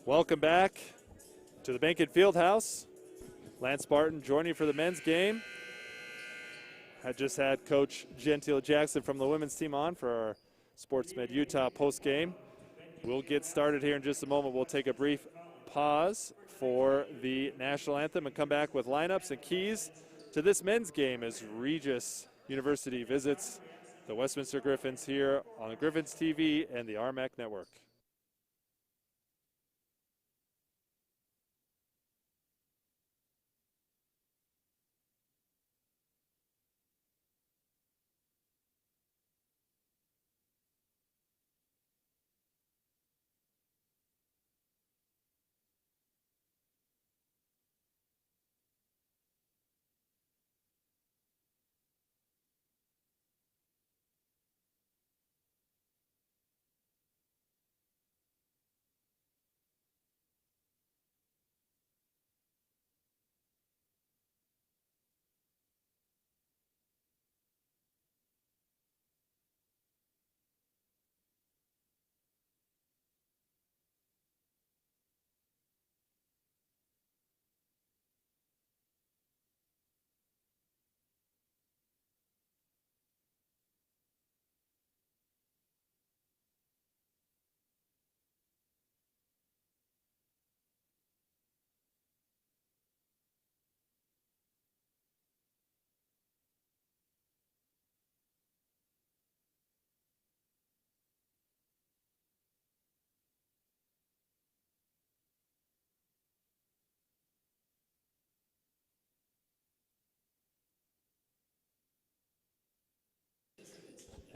Welcome back to the Bankin Fieldhouse. Lance Barton joining you for the men's game. I just had Coach Gentile Jackson from the women's team on for our SportsMed Utah post game. We'll get started here in just a moment. We'll take a brief pause for the national anthem and come back with lineups and keys to this men's game as Regis University visits the Westminster Griffins here on the Griffins TV and the RMAC Network.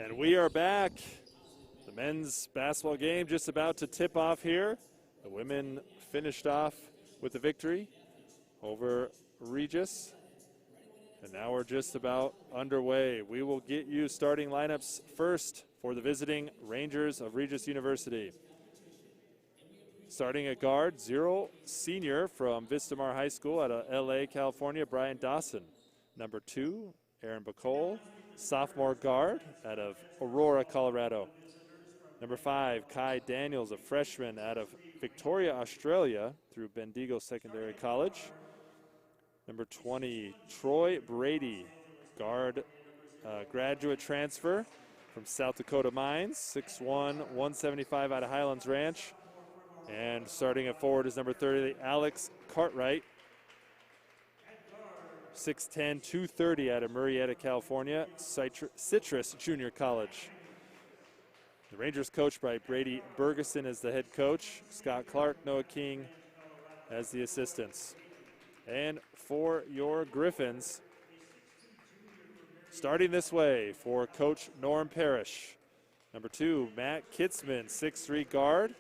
And we are back. The men's basketball game just about to tip off here. The women finished off with the victory over Regis. And now we're just about underway. We will get you starting lineups first for the visiting Rangers of Regis University. Starting at guard, senior from Vistamar High School out of LA, California, Brian Dawson. Number 2, Aaron Bacole, sophomore guard out of Aurora, Colorado. Number 5, Kai Daniels, a freshman out of Victoria, Australia through Bendigo Secondary College. Number 20, Troy Brady, guard, graduate transfer from South Dakota Mines, 6'1", 175 out of Highlands Ranch. And starting at forward is number 30, Alex Cartwright, 6'10", 230 out of Murrieta, California, Citrus Junior College. The Rangers coached by Brady Bergeson as the head coach, Scott Clark, Noah King as the assistants. And for your Griffins, starting this way for Coach Norm Parrish. Number 2, Matt Kitzman, 6'3" guard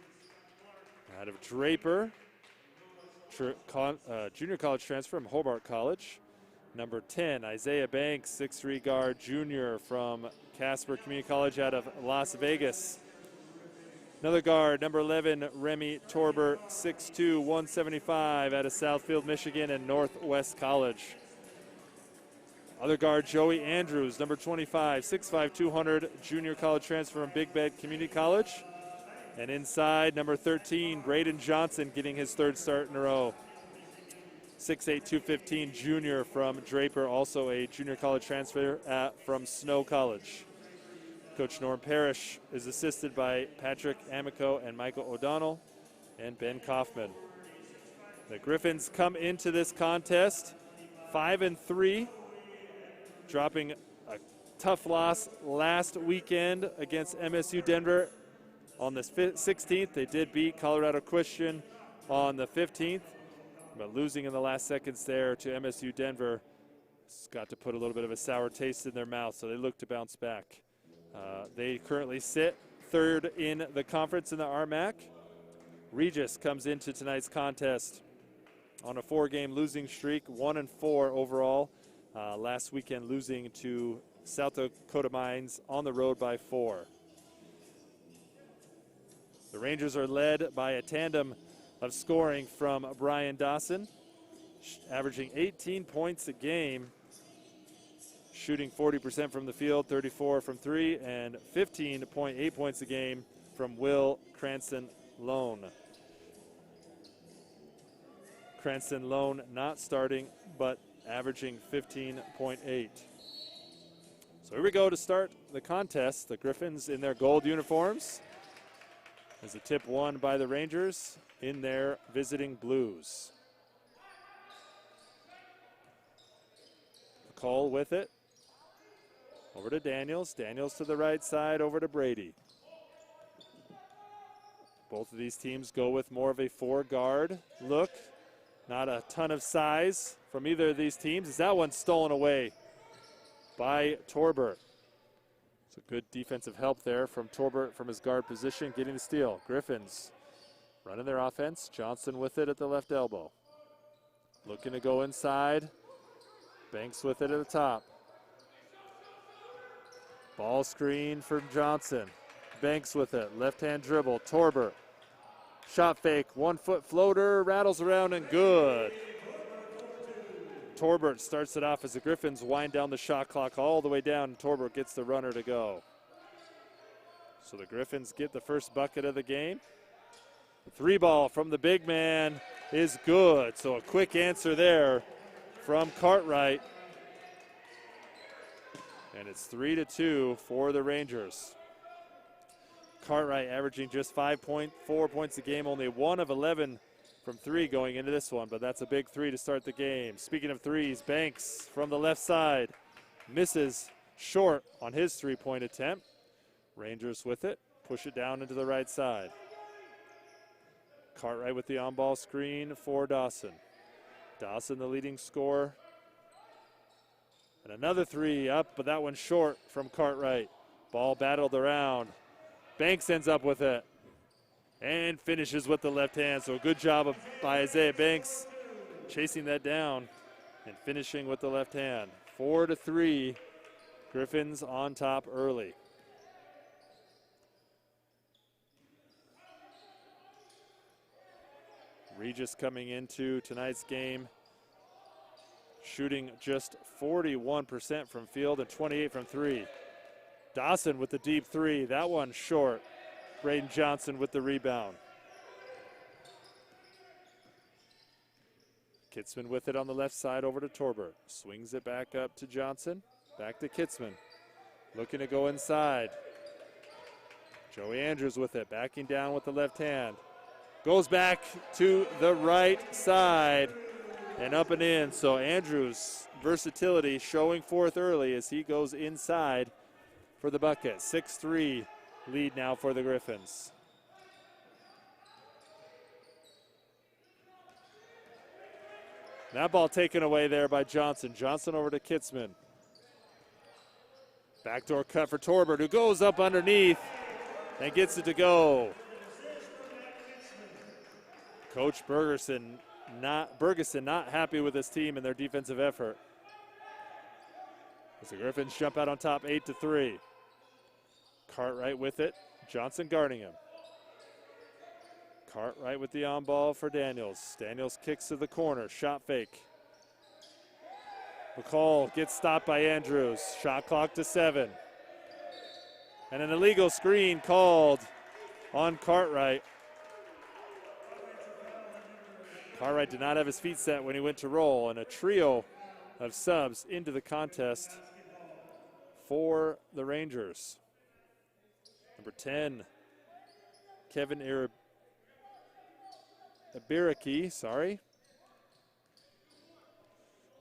out of Draper, junior college transfer from Hobart College. Number 10, Isaiah Banks, 6'3" guard, junior from Casper Community College out of Las Vegas. Another guard, number 11, Remy Torber, 6'2", 175 out of Southfield, Michigan and Northwest College. Other guard, Joey Andrews, number 25, 6'5", 200, junior college transfer from Big Bend Community College. And inside, number 13, Braden Johnson, getting his third start in a row. 6'8", 215, junior from Draper, also a junior college transfer from Snow College. Coach Norm Parrish is assisted by Patrick Amico and Michael O'Donnell and Ben Kaufman. The Griffins come into this contest 5-3, dropping a tough loss last weekend against MSU Denver on the 16th. They did beat Colorado Christian on the 15th, but losing in the last seconds there to MSU Denver got to put a little bit of a sour taste in their mouth, so they look to bounce back. They currently sit third in the conference in the RMAC. Regis comes into tonight's contest on a 4-game losing streak, 1-4 overall. Last weekend losing to South Dakota Mines on the road by 4. The Rangers are led by a tandem of scoring from Brian Dawson, averaging 18 points a game, shooting 40% from the field, 34 from 3, and 15.8 points a game from Will Cranston Lone. Cranston Lone not starting, but averaging 15.8. So here we go to start the contest. The Griffins in their gold uniforms. As a tip won by the Rangers in their visiting blues. Cole with it. Over to Daniels. Daniels to the right side, over to Brady. Both of these teams go with more of a four-guard look. Not a ton of size from either of these teams. As that one's stolen away by Torbert. It's a good defensive help there from Torbert from his guard position, getting the steal. Griffins running their offense. Johnson with it at the left elbow. Looking to go inside. Banks with it at the top. Ball screen for Johnson. Banks with it. Left-hand dribble. Torbert. Shot fake. 1 foot floater. Rattles around and good. Torbert starts it off as the Griffins wind down the shot clock all the way down. And Torbert gets the runner to go. So the Griffins get the first bucket of the game. Three ball from the big man is good. So a quick answer there from Cartwright. And it's 3-2 for the Rangers. Cartwright averaging just 5.4 points a game, only 1 of 11 from three going into this one, but that's a big three to start the game. Speaking of threes, Banks from the left side misses short on his three-point attempt. Rangers with it, push it down into the right side. Cartwright with the on-ball screen for Dawson. Dawson the leading scorer. And another three up, but that one's short from Cartwright. Ball battled around. Banks ends up with it and finishes with the left hand. So a good job by Isaiah Banks chasing that down and finishing with the left hand. 4-3, Griffins on top early. Regis coming into tonight's game, shooting just 41% from field and 28 from three. Dawson with the deep three. That one short. Braden Johnson with the rebound. Kitzman with it on the left side over to Torbert. Swings it back up to Johnson. Back to Kitzman. Looking to go inside. Joey Andrews with it. Backing down with the left hand. Goes back to the right side. And up and in. So Andrews' versatility showing forth early as he goes inside for the bucket. 6-3 lead now for the Griffins. That ball taken away there by Johnson. Johnson over to Kitzman. Backdoor cut for Torbert, who goes up underneath and gets it to go. Coach Bergeson not happy with his team and their defensive effort. As the Griffins jump out on top 8-3. Cartwright with it. Johnson guarding him. Cartwright with the on ball for Daniels. Daniels kicks to the corner. Shot fake. McCall gets stopped by Andrews. Shot clock to 7. And an illegal screen called on Cartwright. Cartwright did not have his feet set when he went to roll, and a trio of subs into the contest for the Rangers. Number 10, Kevin Ibiraki, sorry.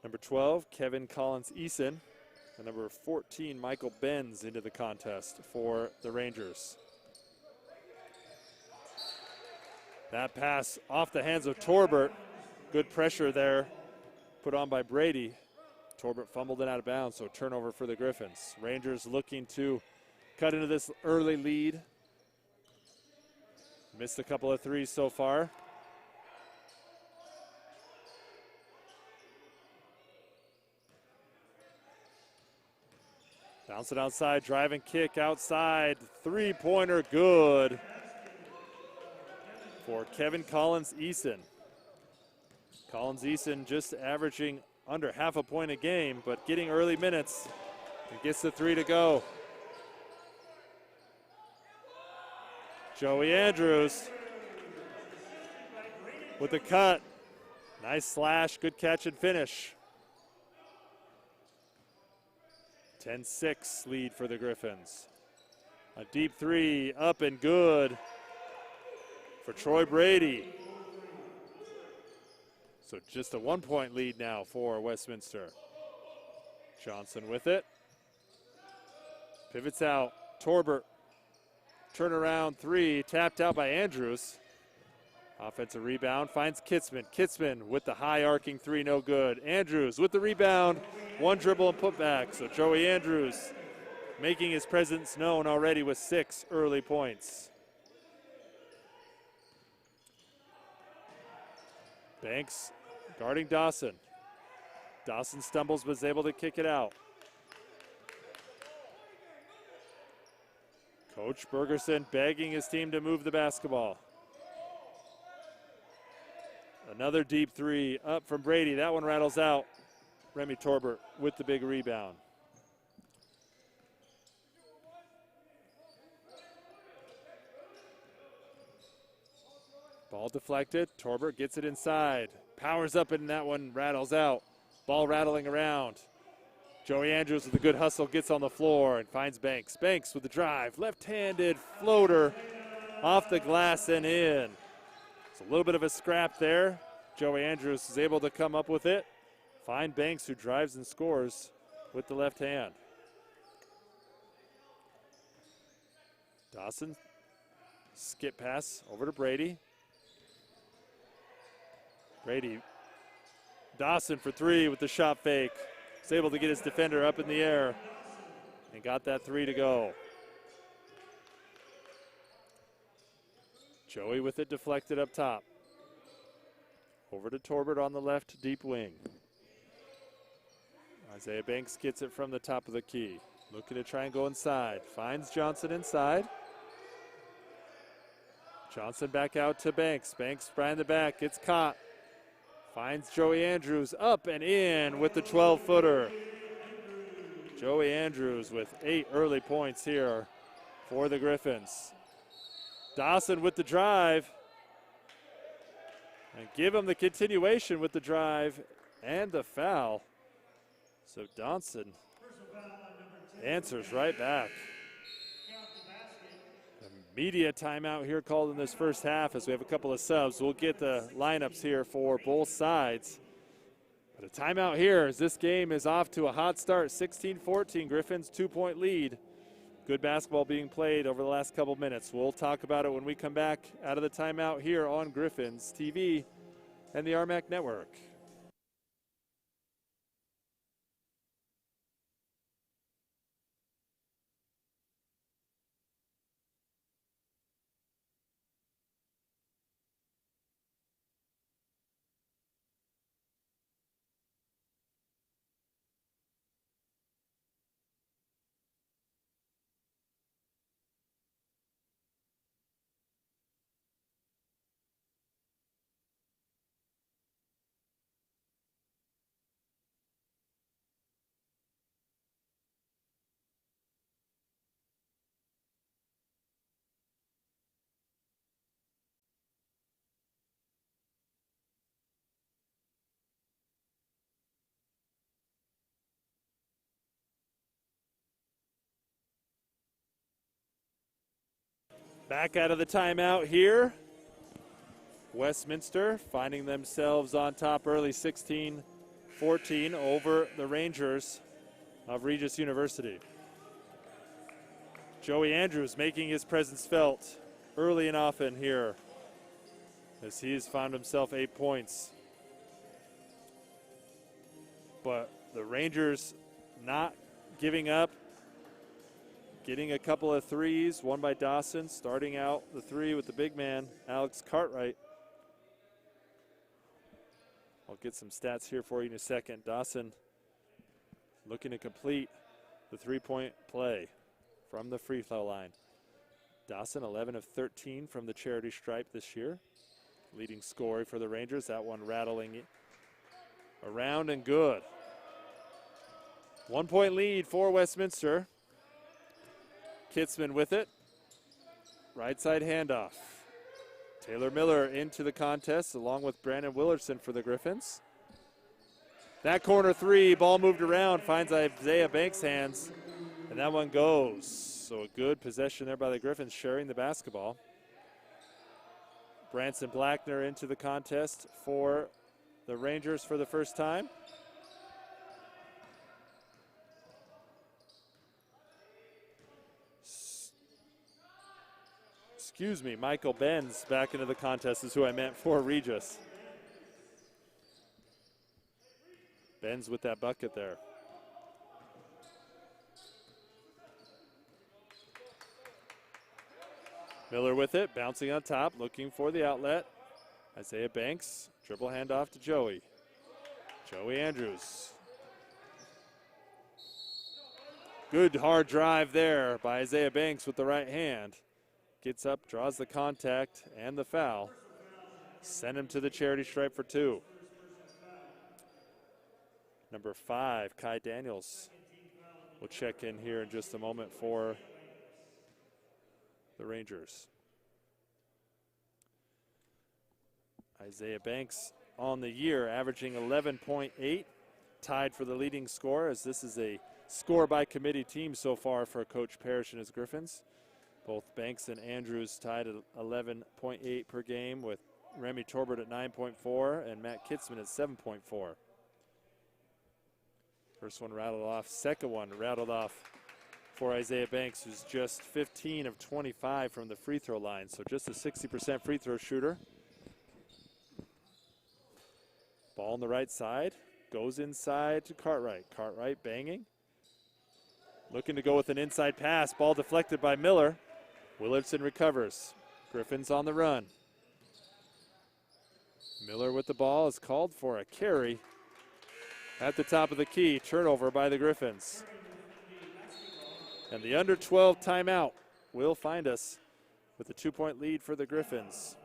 Number 12, Kevin Collins-Eason. And number 14, Michael Benz into the contest for the Rangers. That pass off the hands of Torbert. Good pressure there put on by Brady. Torbert fumbled it out of bounds, so turnover for the Griffins. Rangers looking to cut into this early lead. Missed a couple of threes so far. Bounce it outside, drive and kick outside. Three-pointer good for Kevin Collins-Eason. Collins-Eason just averaging under half a point a game, but getting early minutes and gets the three to go. Joey Andrews with the cut. Nice slash, good catch and finish. 10-6 lead for the Griffins. A deep three, up and good for Troy Brady. So just a 1-point lead now for Westminster. Johnson with it. Pivots out, Torbert. Turnaround three, tapped out by Andrews. Offensive rebound, finds Kitzman. Kitzman with the high arcing three, no good. Andrews with the rebound, one dribble and put back. So Joey Andrews making his presence known already with 6 early points. Banks guarding Dawson. Dawson stumbles but is able to kick it out. Coach Bergerson begging his team to move the basketball. Another deep three up from Brady. That one rattles out. Remy Torbert with the big rebound. Ball deflected. Torbert gets it inside. Powers up and that one rattles out. Ball rattling around. Joey Andrews with a good hustle gets on the floor and finds Banks. Banks with the drive. Left-handed floater off the glass and in. It's a little bit of a scrap there. Joey Andrews is able to come up with it. Find Banks, who drives and scores with the left hand. Dawson, skip pass over to Brady. Brady, Dawson for three with the shot fake. He's able to get his defender up in the air and got that three to go. Joey with it deflected up top. Over to Torbert on the left, deep wing. Isaiah Banks gets it from the top of the key. Looking to try and go inside. Finds Johnson inside. Johnson back out to Banks. Banks behind the back, gets caught. Finds Joey Andrews up and in with the 12-footer. Joey Andrews with 8 early points here for the Griffins. Dawson with the drive. And give him the continuation with the drive and the foul. So Dawson answers right back. Media timeout here called in this first half as we have a couple of subs. We'll get the lineups here for both sides. But a timeout here as this game is off to a hot start. 16-14, Griffins 2-point lead. Good basketball being played over the last couple minutes. We'll talk about it when we come back out of the timeout here on Griffins TV and the RMAC Network. Back out of the timeout here. Westminster finding themselves on top early 16-14 over the Rangers of Regis University. Joey Andrews making his presence felt early and often here as he's found himself 8 points. But the Rangers not giving up. Getting a couple of threes, one by Dawson, starting out the three with the big man, Alex Cartwright. I'll get some stats here for you in a second. Dawson looking to complete the three-point play from the free throw line. Dawson 11 of 13 from the charity stripe this year. Leading scorer for the Rangers, that one rattling around and good. 1 point lead for Westminster. Kitzman with it. Right side handoff. Taylor Miller into the contest along with Brandon Willardson for the Griffins. That corner three, ball moved around, finds Isaiah Banks' hands, and that one goes. So a good possession there by the Griffins, sharing the basketball. Branson Blackner into the contest for the Rangers for the first time. Excuse me, Michael Benz back into the contest is who I meant for Regis. Benz with that bucket there. Miller with it, bouncing on top, looking for the outlet. Isaiah Banks, dribble handoff to Joey. Joey Andrews. Good hard drive there by Isaiah Banks with the right hand. Gets up, draws the contact and the foul. Send him to the charity stripe for two. Number 5, Kai Daniels, will check in here in just a moment for the Rangers. Isaiah Banks on the year, averaging 11.8, tied for the leading scorer, as this is a score-by-committee team so far for Coach Parrish and his Griffins. Both Banks and Andrews tied at 11.8 per game, with Remy Torbert at 9.4 and Matt Kitzman at 7.4. First one rattled off, second one rattled off for Isaiah Banks, who's just 15 of 25 from the free throw line, so just a 60% free throw shooter. Ball on the right side, goes inside to Cartwright. Cartwright banging. Looking to go with an inside pass, ball deflected by Miller. Willardson recovers. Griffins on the run. Miller with the ball is called for a carry at the top of the key. Turnover by the Griffins. And the under 12 timeout will find us with a 2-point lead for the Griffins.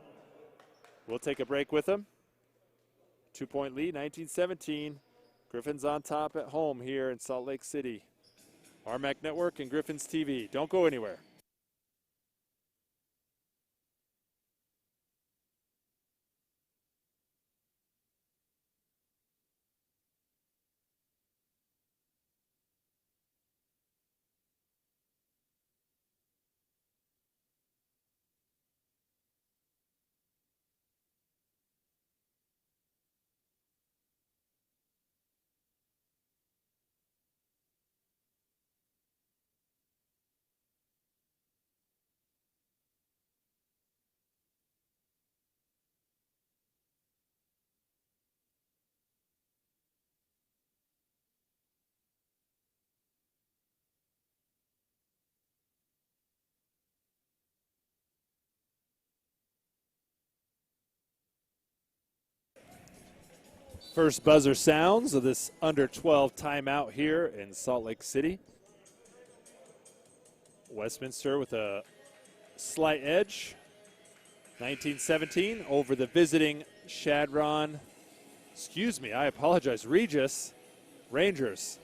We'll take a break with them. 2-point lead, 19-17. Griffins on top at home here in Salt Lake City. RMAC Network and Griffins TV. Don't go anywhere. First buzzer sounds of this under 12 timeout here in Salt Lake City. Westminster with a slight edge. 19-17 over the visiting Shadron. Excuse me, I apologize. Regis Rangers.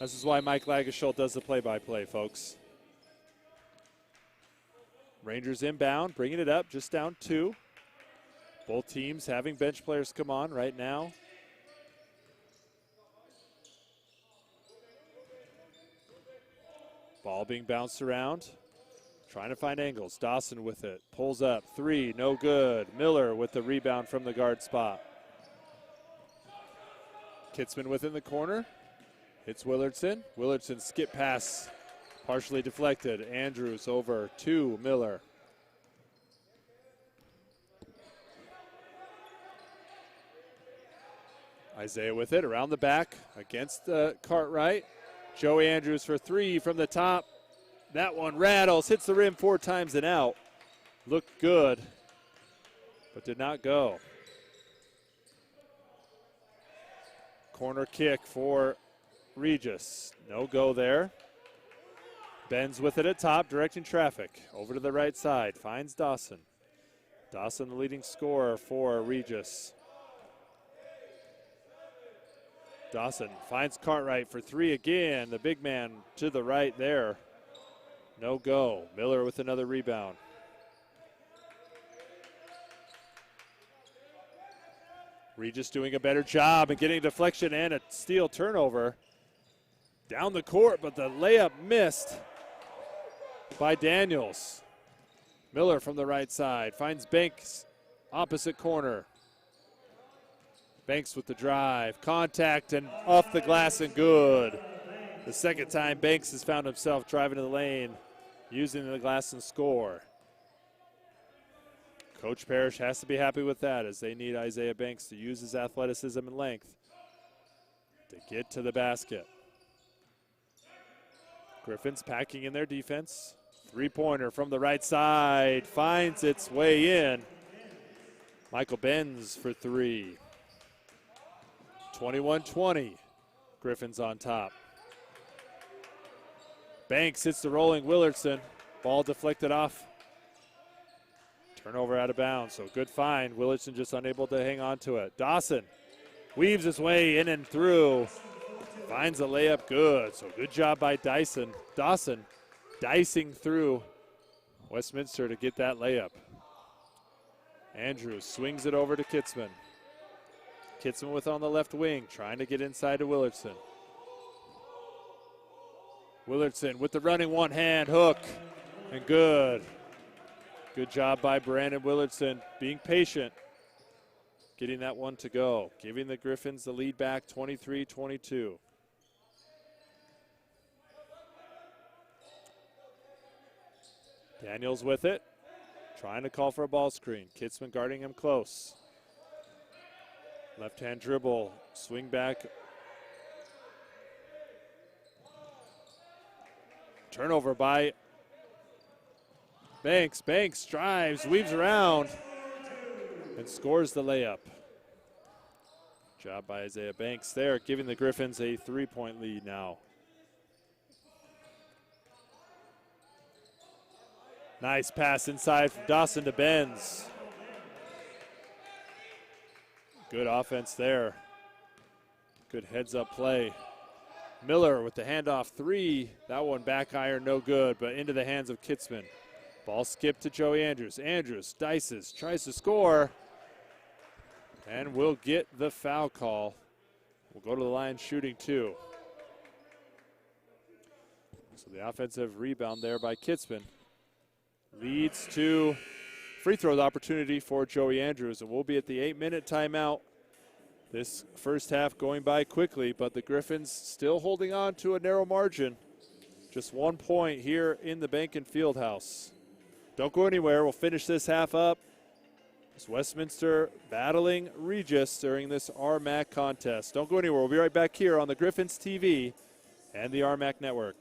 This is why Mike Lagerschult does the play-by-play, folks. Rangers inbound, bringing it up, just down 2. Both teams having bench players come on right now. Ball being bounced around. Trying to find angles. Dawson with it. Pulls up. 3, no good. Miller with the rebound from the guard spot. Kitzman within the corner. Hits Willardson. Willardson skip pass. Partially deflected. Andrews over to Miller. Isaiah with it, around the back, against Cartwright. Joey Andrews for 3 from the top. That one rattles, hits the rim 4 times and out. Looked good, but did not go. Corner kick for Regis. No go there. Benz with it at top, directing traffic. Over to the right side, finds Dawson. Dawson the leading scorer for Regis. Dawson finds Cartwright for 3 again. The big man to the right there. No go. Miller with another rebound. Regis doing a better job and getting a deflection and a steal turnover down the court, but the layup missed by Daniels. Miller from the right side finds Banks, opposite corner. Banks with the drive, contact, and off the glass and good. The second time Banks has found himself driving to the lane, using the glass and score. Coach Parrish has to be happy with that, as they need Isaiah Banks to use his athleticism and length to get to the basket. Griffins packing in their defense. Three-pointer from the right side finds its way in. Michael Benz for three. 21-20. Griffins on top. Banks hits the rolling Willardson. Ball deflected off. Turnover out of bounds, so good find. Willardson just unable to hang on to it. Dawson weaves his way in and through. Finds a layup good, so good job by Dawson dicing through Westminster to get that layup. Andrews swings it over to Kitzman. Kitzman with on the left wing, trying to get inside to Willardson. Willardson with the running one-hand hook, and good. Good job by Brandon Willardson, being patient, getting that one to go, giving the Griffins the lead back 23-22. Daniels with it, trying to call for a ball screen. Kitzman guarding him close. Left-hand dribble, swing back. Turnover by Banks. Banks drives, weaves around, and scores the layup. Job by Isaiah Banks there, giving the Griffins a 3-point lead now. Nice pass inside from Dawson to Benz. Good offense there. Good heads-up play. Miller with the handoff three. That one back iron, no good, but into the hands of Kitzman. Ball skipped to Joey Andrews. Andrews dices, tries to score, and will get the foul call. We'll go to the line shooting two. So the offensive rebound there by Kitzman leads to free throw opportunity for Joey Andrews, and we'll be at the 8-minute timeout. This first half going by quickly, but the Griffins still holding on to a narrow margin. Just 1 point here in the Bankin Fieldhouse. Don't go anywhere. We'll finish this half up. It's Westminster battling Regis during this RMAC contest. Don't go anywhere. We'll be right back here on the Griffins TV and the RMAC Network.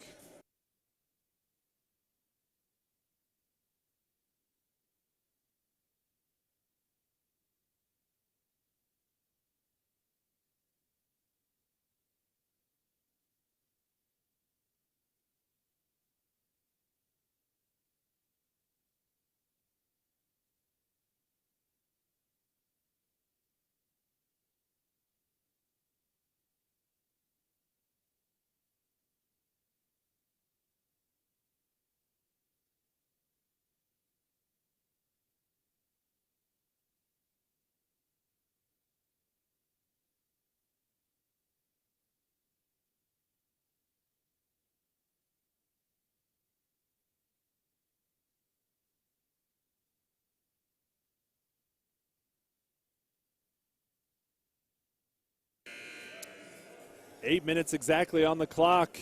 Eight minutes exactly on the clock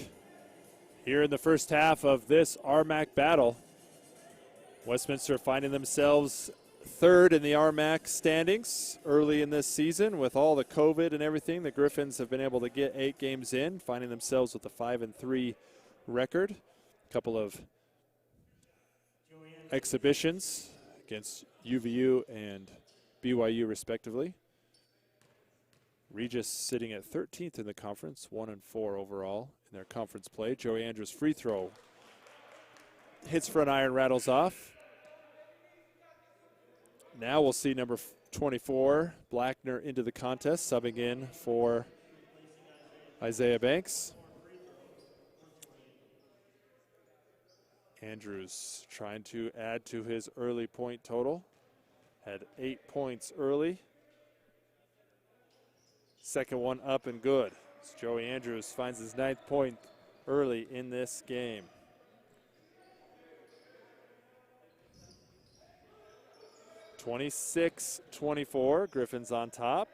here in the first half of this RMAC battle. Westminster finding themselves third in the RMAC standings early in this season. With all the COVID and everything, the Griffins have been able to get 8 games in, finding themselves with a 5-3 record. A couple of exhibitions against UVU and BYU respectively. Regis sitting at 13th in the conference, 1-4 overall in their conference play. Joey Andrews free throw. Hits for an iron, rattles off. Now we'll see number 24, Blackner, into the contest, subbing in for Isaiah Banks. Andrews trying to add to his early point total. Had 8 points early. Second one up and good. As Joey Andrews finds his 9th point early in this game. (26-24), Griffins on top.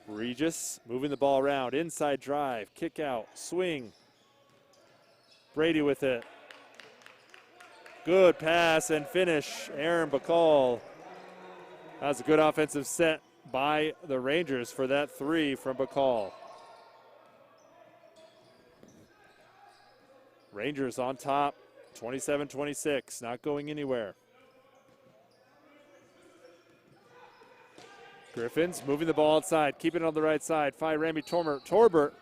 Regis moving the ball around, inside drive, kick out, swing. Brady with it. Good pass and finish. Aaron Bacall. That was a good offensive set by the Rangers for that 3 from Bacall. Rangers on top, 27-26, not going anywhere. Griffins moving the ball outside, keeping it on the right side. Rami Torbert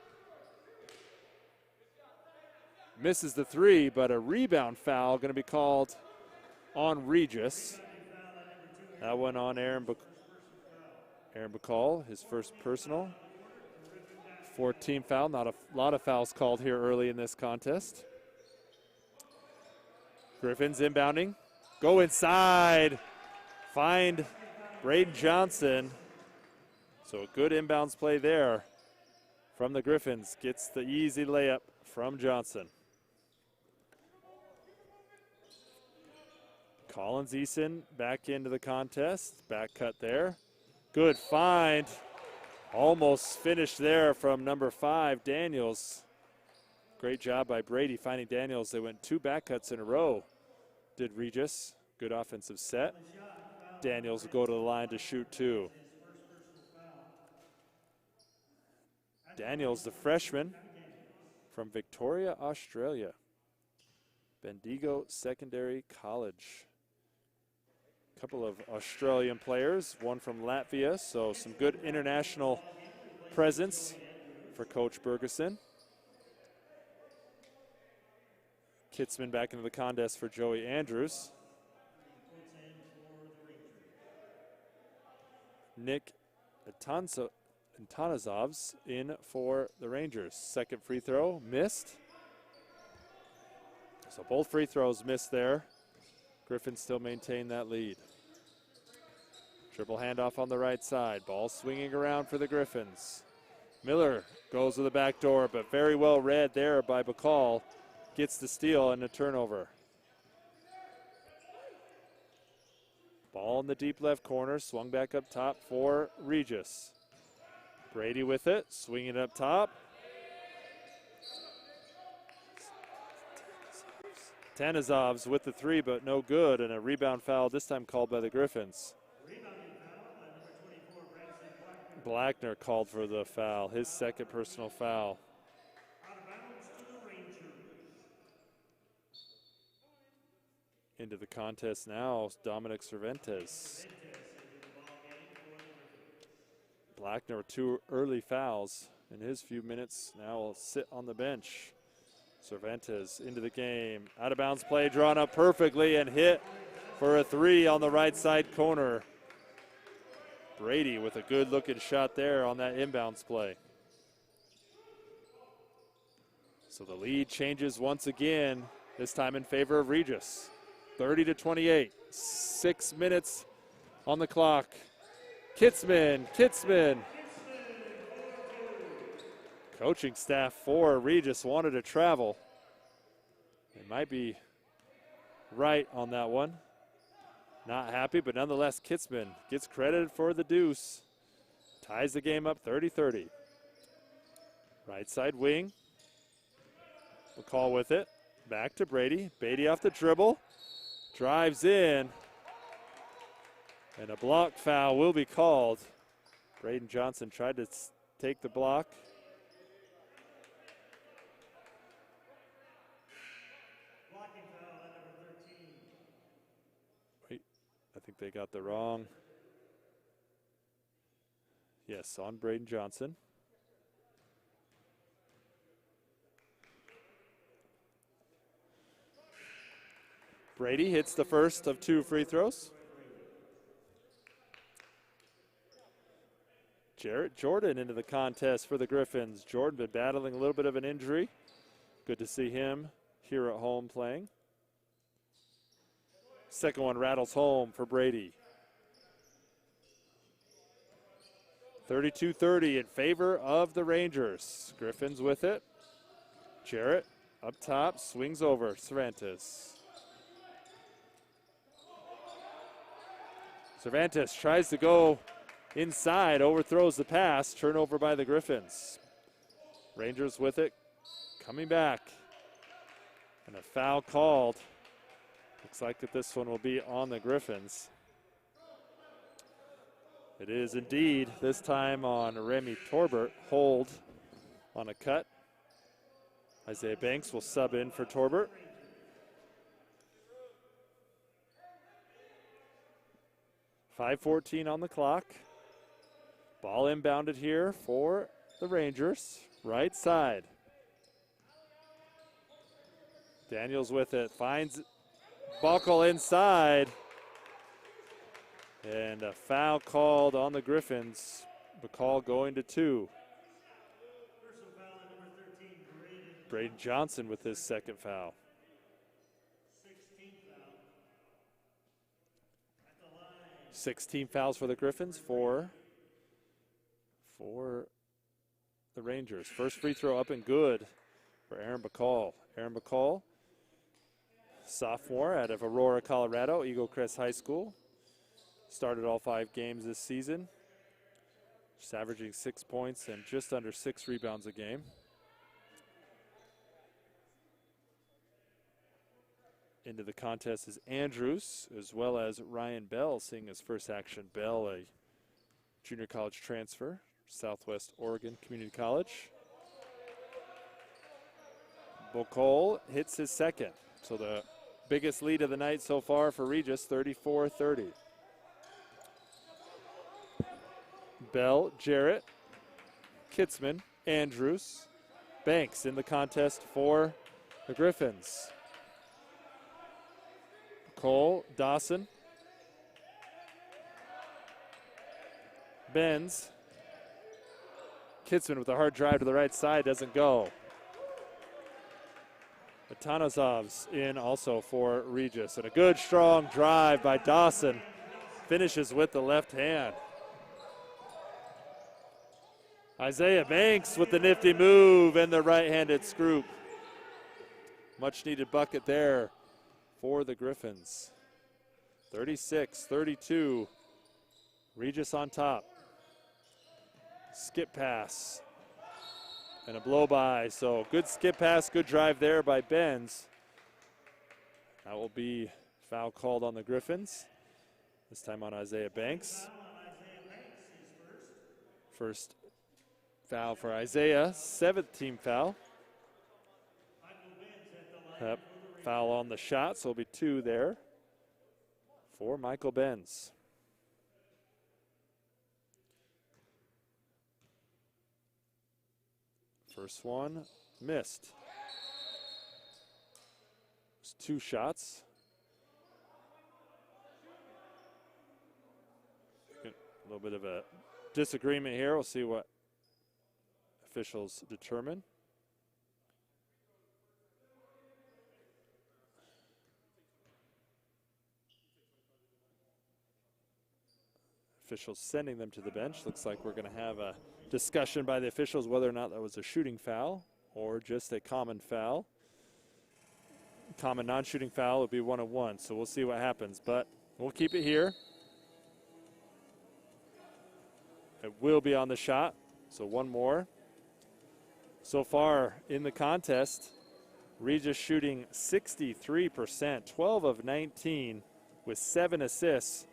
misses the 3, but a rebound foul going to be called on Regis. That one on Aaron Bacall, his first personal. 14 foul, not a lot of fouls called here early in this contest. Griffins inbounding, go inside, find Braden Johnson. So a good inbounds play there from the Griffins. Gets the easy layup from Johnson. Collins Eason back into the contest. Back cut there. Good find. Almost finished there from number 5, Daniels. Great job by Brady finding Daniels. They went 2 back cuts in a row. Did Regis. Good offensive set. Daniels will go to the line to shoot 2. Daniels, the freshman from Victoria, Australia. Bendigo Secondary College. A couple of Australian players, one from Latvia, so some good international presence for Coach Bergeson. Kitzman back into the contest for Joey Andrews. Nick Antonazov's in for the Rangers. Second free throw missed. So both free throws missed there. Griffins still maintain that lead. Triple handoff on the right side. Ball swinging around for the Griffins. Miller goes to the back door, but very well read there by Bacall. Gets the steal and a turnover. Ball in the deep left corner, swung back up top for Regis. Brady with it, swinging up top. Tanazov's with the 3, but no good, and a rebound foul this time called by the Griffins. Blackner called for the foul, his second personal foul. Into the contest now, Dominic Cervantes. Blackner with 2 early fouls in his few minutes. Now will sit on the bench. Cervantes into the game. Out of bounds play drawn up perfectly and hit for a 3 on the right side corner. Brady with a good looking shot there on that inbounds play. So the lead changes once again, this time in favor of Regis. 30-28, 6 minutes on the clock. Kitzman. Coaching staff for Regis wanted to travel. They might be right on that one. Not happy, but nonetheless, Kitzman gets credit for the deuce. Ties the game up 30-30. Right side wing. McCall with it. Back to Brady. Beatty off the dribble. Drives in. And a block foul will be called. Braden Johnson tried to take the block. Wait, I think they got the wrong. Yes, on Braden Johnson. Brady hits the first of 2 free throws. Jarrett Jordan into the contest for the Griffins. Jordan been battling a little bit of an injury. Good to see him here at home playing. Second one rattles home for Brady. 32-30 in favor of the Rangers. Griffins with it. Jarrett up top, swings over, Cervantes. Cervantes tries to go inside, overthrows the pass, turnover by the Griffins. Rangers with it, coming back. And a foul called. Looks like that this one will be on the Griffins. It is indeed, this time on Remy Torbert. Hold on a cut. Isaiah Banks will sub in for Torbert. .5:14 on the clock. Ball inbounded here for the Rangers. Right side. Daniels with it, finds Buckle inside. And a foul called on the Griffins. McCall going to 2. Braden Johnson with his second foul. 16 fouls for the Griffins, 4 for the Rangers. First free throw up and good for Aaron McCall. Aaron McCall, sophomore out of Aurora, Colorado, Eagle Crest High School. Started all 5 games this season. Just averaging 6 points and just under 6 rebounds a game. Into the contest is Andrews, as well as Ryan Bell, seeing his first action. Bell, a junior college transfer, Southwest Oregon Community College. Bocol hits his second. So the biggest lead of the night so far for Regis, 34-30. Bell, Jarrett, Kitzman, Andrews, Banks in the contest for the Griffins. Cole, Dawson, Benz, Kitzman with a hard drive to the right side, doesn't go. Tanosov's in also for Regis. And a good strong drive by Dawson. Finishes with the left hand. Isaiah Banks with the nifty move and the right-handed scoop. Much needed bucket there for the Griffins. 36-32. Regis on top. Skip pass. And a blow by. So good skip pass, good drive there by Benz. That will be foul called on the Griffins. This time on Isaiah Banks. First foul for Isaiah, 7th team foul. Yep. Foul on the shot, so it'll be 2 there for Michael Benz. First one missed. It's 2 shots. A little bit of a disagreement here. We'll see what officials determine. Officials sending them to the bench. Looks like we're going to have a discussion by the officials whether or not that was a shooting foul or just a common foul. Common non-shooting foul would be 1-on-1, so we'll see what happens, but we'll keep it here. It will be on the shot, so 1 more. So far in the contest, Regis shooting 63%, 12 of 19 with 7 assists.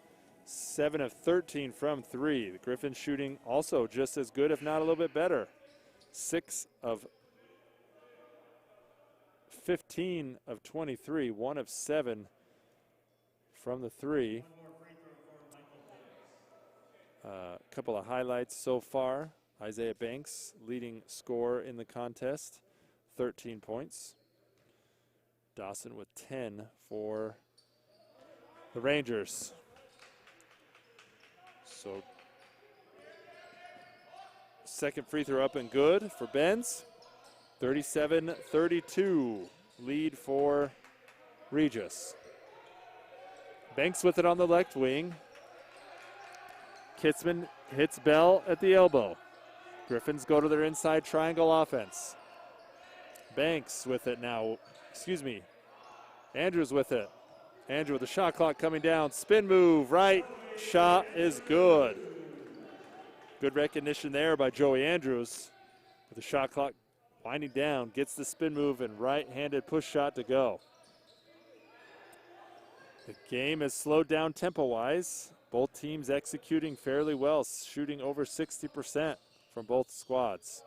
7 of 13 from 3. The Griffins shooting also just as good, if not a little bit better. 6 of 15 of 23, 1 of 7 from the 3. A couple of highlights so far. Isaiah Banks, leading scorer in the contest, 13 points. Dawson with 10 for the Rangers. So, second free throw up and good for Benz. 37-32, lead for Regis. Banks with it on the left wing. Kitzman hits Bell at the elbow. Griffins go to their inside triangle offense. Banks with it now. Andrews with it. Andrew with the shot clock coming down. Spin move, right. Shot is good. Good recognition there by Joey Andrews. With the shot clock winding down, gets the spin move and right-handed push shot to go. The game has slowed down tempo-wise. Both teams executing fairly well, shooting over 60% from both squads.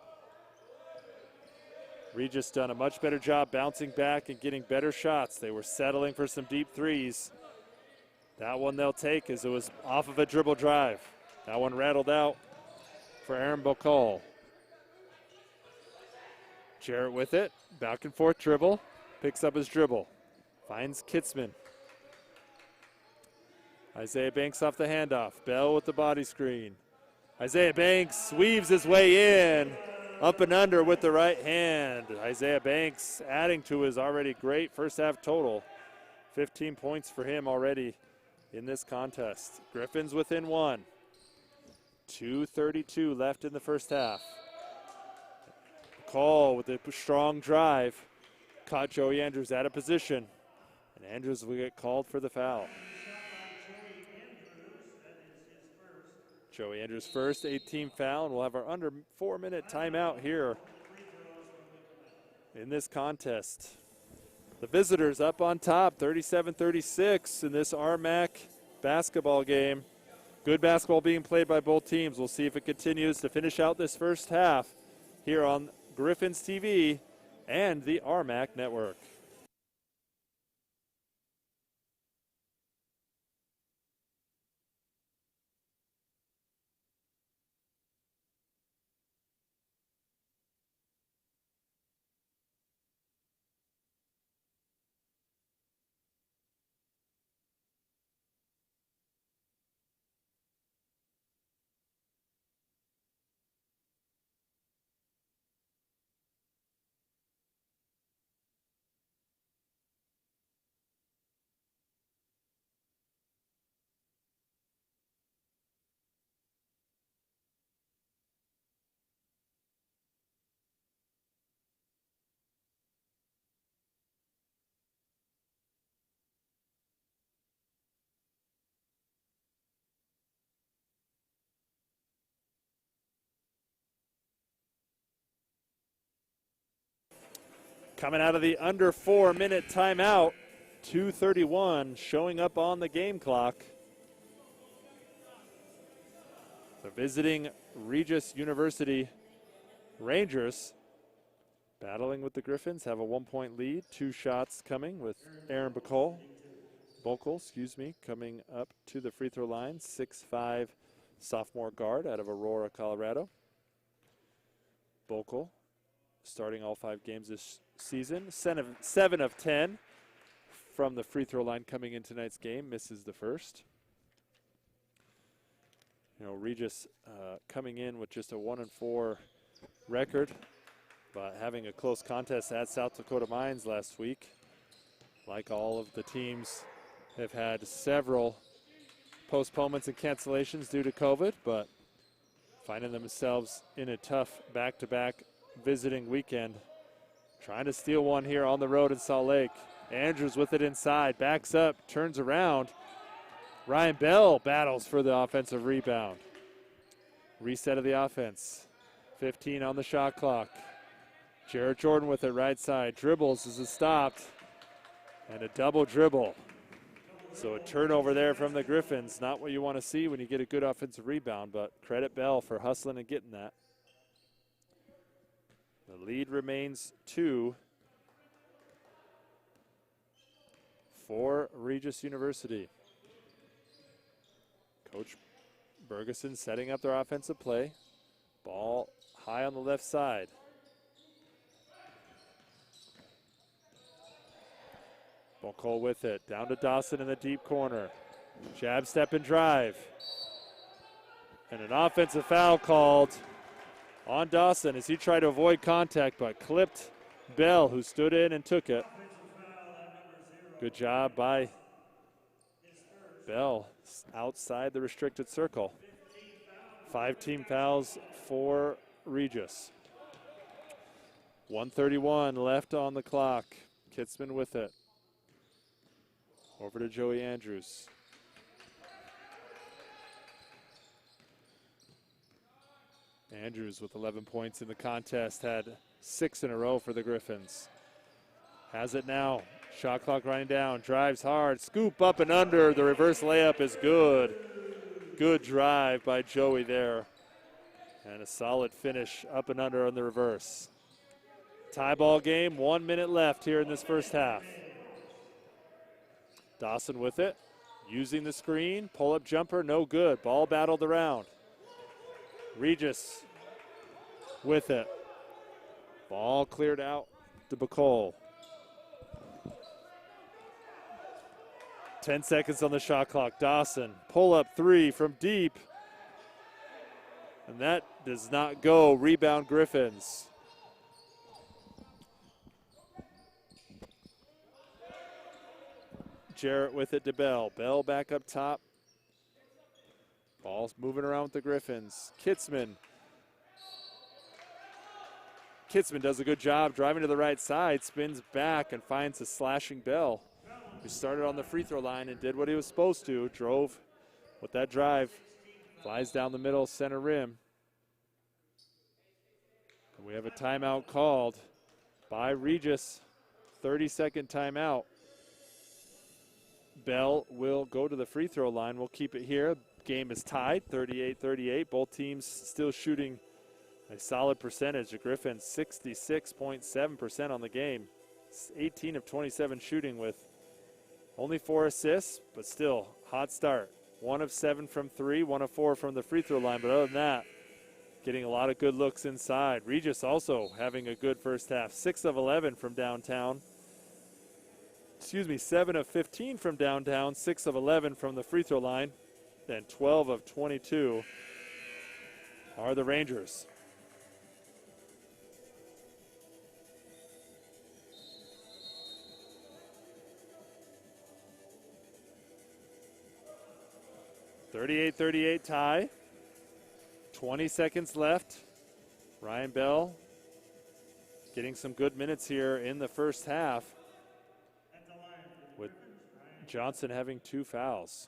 Regis done a much better job bouncing back and getting better shots. They were settling for some deep threes. That one they'll take as it was off of a dribble drive. That one rattled out for Aaron Bocol. Jarrett with it, back and forth dribble, picks up his dribble, finds Kitzman. Isaiah Banks off the handoff, Bell with the body screen. Isaiah Banks weaves his way in, up and under with the right hand. Isaiah Banks adding to his already great first half total. 15 points for him already in this contest. Griffins within one. 2:32 left in the first half. Call with a strong drive. Caught Joey Andrews out of position. And Andrews will get called for the foul. Joey Andrews first, 18 foul, and we'll have our under 4-minute timeout here in this contest. The visitors up on top, 37-36 in this RMAC basketball game. Good basketball being played by both teams. We'll see if it continues to finish out this first half here on Griffins TV and the RMAC Network. Coming out of the under 4-minute timeout, 2:31 showing up on the game clock. The visiting Regis University Rangers battling with the Griffins, have a 1-point lead. 2 shots coming with Aaron Bocol, coming up to the free throw line. 6'5" sophomore guard out of Aurora, Colorado. Bocol starting all 5 games this season. 7 of 10 from the free throw line coming in tonight's game. Misses the first. Regis coming in with just a 1-4 record, but having a close contest at South Dakota Mines last week. Like all of the teams, have had several postponements and cancellations due to COVID, but finding themselves in a tough back-to-back visiting weekend. Trying to steal one here on the road in Salt Lake. Andrews with it inside, backs up, turns around. Ryan Bell battles for the offensive rebound. Reset of the offense. 15 on the shot clock. Jarrett Jordan with it right side. Dribbles as it stopped. And a double dribble. So a turnover there from the Griffins. Not what you want to see when you get a good offensive rebound, but credit Bell for hustling and getting that. The lead remains 2 for Regis University. Coach Bergeson setting up their offensive play. Ball high on the left side. Bocol with it. Down to Dawson in the deep corner. Jab, step, and drive. And an offensive foul called on Dawson as he tried to avoid contact, but clipped Bell, who stood in and took it. Good job by Bell outside the restricted circle. 5 team fouls for Regis. 1:31 left on the clock. Kitzman with it. Over to Joey Andrews. Andrews with 11 points in the contest, had 6 in a row for the Griffins. Has it now. Shot clock running down. Drives hard. Scoop up and under. The reverse layup is good. Good drive by Joey there. And a solid finish up and under on the reverse. Tie ball game. 1 minute left here in this first half. Dawson with it. Using the screen. Pull-up jumper. No good. Ball battled around. Regis with it. Ball cleared out to Bacall. 10 seconds on the shot clock. Dawson, pull up 3 from deep. And that does not go. Rebound Griffins. Jarrett with it to Bell. Bell back up top. Ball's moving around with the Griffins. Kitzman does a good job driving to the right side, spins back and finds a slashing Bell, who started on the free throw line and did what he was supposed to. Drove with that drive. Flies down the middle, center rim. And we have a timeout called by Regis. 30-second timeout. Bell will go to the free throw line. We'll keep it here. Game is tied, 38-38. Both teams still shooting a solid percentage. The Griffins 66.7% on the game. 18 of 27 shooting with only 4 assists, but still hot start. 1 of 7 from 3, 1 of 4 from the free throw line. But other than that, getting a lot of good looks inside. Regis also having a good first half. 6 of 11 from downtown. 7 of 15 from downtown, 6 of 11 from the free throw line, and 12 of 22 are the Rangers. (38-38) tie. 20 seconds left. Ryan Bell getting some good minutes here in the first half, with Johnson having 2 fouls.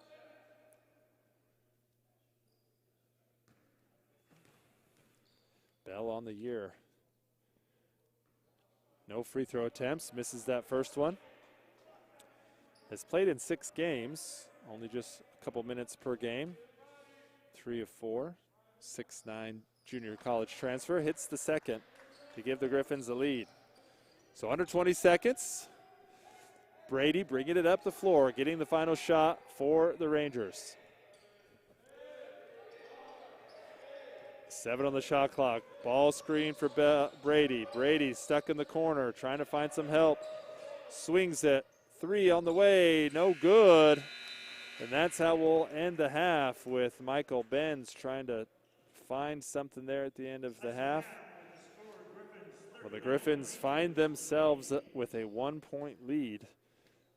Bell on the year. No free throw attempts, misses that first one. Has played in 6 games, only just a couple minutes per game. 3 of 4, 6'9" junior college transfer, hits the second to give the Griffins the lead. So under 20 seconds. Brady bringing it up the floor, getting the final shot for the Rangers. 7 on the shot clock. Ball screen for Brady. Brady stuck in the corner, trying to find some help. Swings it. 3 on the way, no good. And that's how we'll end the half, with Michael Benz trying to find something there at the end of the half. Well, the Griffins find themselves with a 1-point lead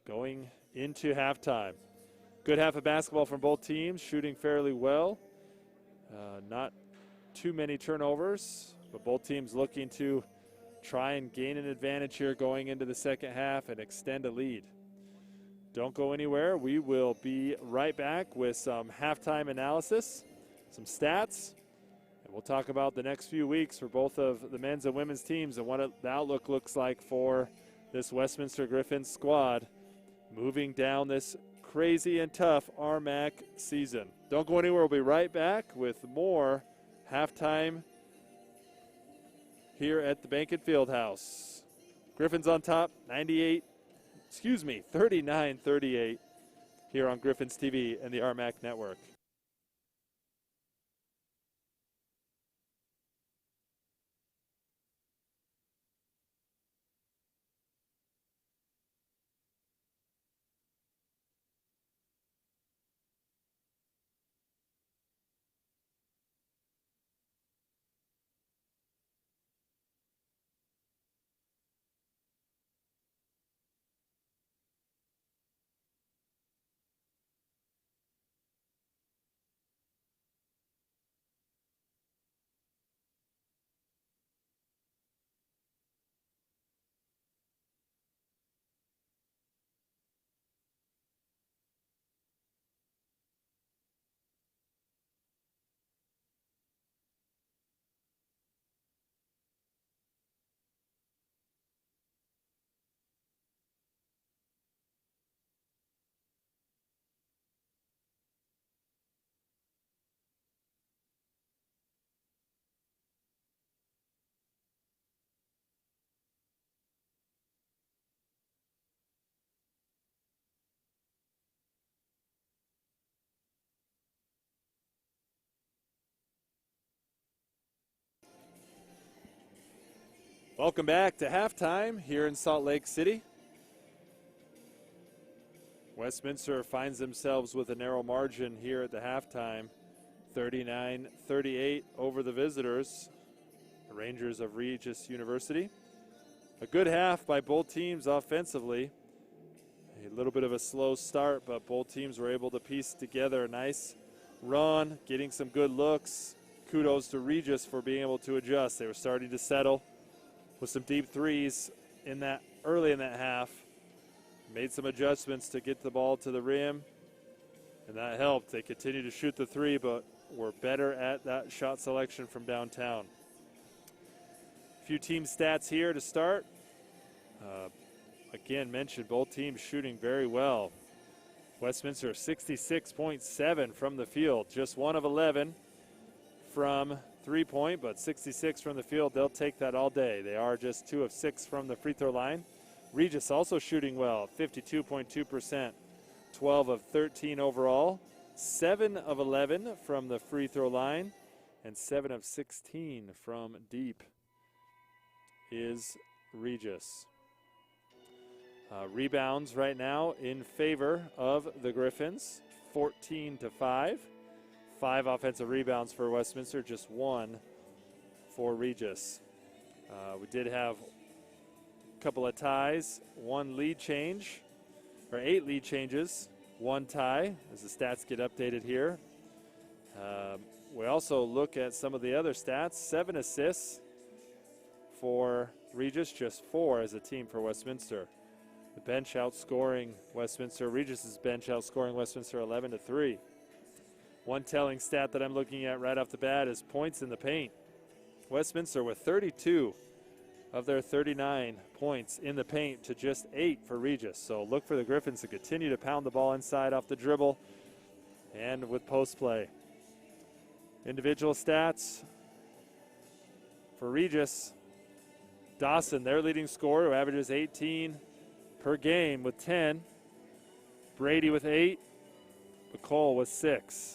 going into halftime. Good half of basketball from both teams, shooting fairly well. Not too many turnovers, but both teams looking to try and gain an advantage here going into the second half and extend a lead. Don't go anywhere. We will be right back with some halftime analysis, some stats, and we'll talk about the next few weeks for both of the men's and women's teams and what the outlook looks like for this Westminster Griffins squad moving down this crazy and tough RMAC season. Don't go anywhere. We'll be right back with more halftime here at the Bankin Fieldhouse. Griffins on top, 39-38 here on Griffins TV and the RMAC Network. Welcome back to halftime here in Salt Lake City. Westminster finds themselves with a narrow margin here at the halftime, 39-38 over the visitors, the Rangers of Regis University. A good half by both teams offensively. A little bit of a slow start, but both teams were able to piece together a nice run, getting some good looks. Kudos to Regis for being able to adjust. They were starting to settle with some deep threes early in that half. Made some adjustments to get the ball to the rim, and that helped. They continued to shoot the three, but were better at that shot selection from downtown. A few team stats here to start. Again, mentioned both teams shooting very well. Westminster 66.7 from the field, just 1 of 11 from three-point, but 66 from the field. They'll take that all day. They are just 2 of 6 from the free throw line. Regis also shooting well, 52.2%, 12 of 13 overall, 7 of 11 from the free throw line, and 7 of 16 from deep is Regis. Rebounds right now in favor of the Griffins, 14-5. 5 offensive rebounds for Westminster, just 1 for Regis. We did have a couple of ties, 1 lead change, or 8 lead changes, 1 tie, as the stats get updated here. We also look at some of the other stats, 7 assists for Regis, just 4 as a team for Westminster. The bench outscoring Westminster. Regis's bench outscoring Westminster 11-3. One telling stat that I'm looking at right off the bat is points in the paint. Westminster with 32 of their 39 points in the paint to just 8 for Regis. So look for the Griffins to continue to pound the ball inside off the dribble and with post play. Individual stats for Regis. Dawson, their leading scorer, who averages 18 per game with 10. Brady with 8. McCall with 6.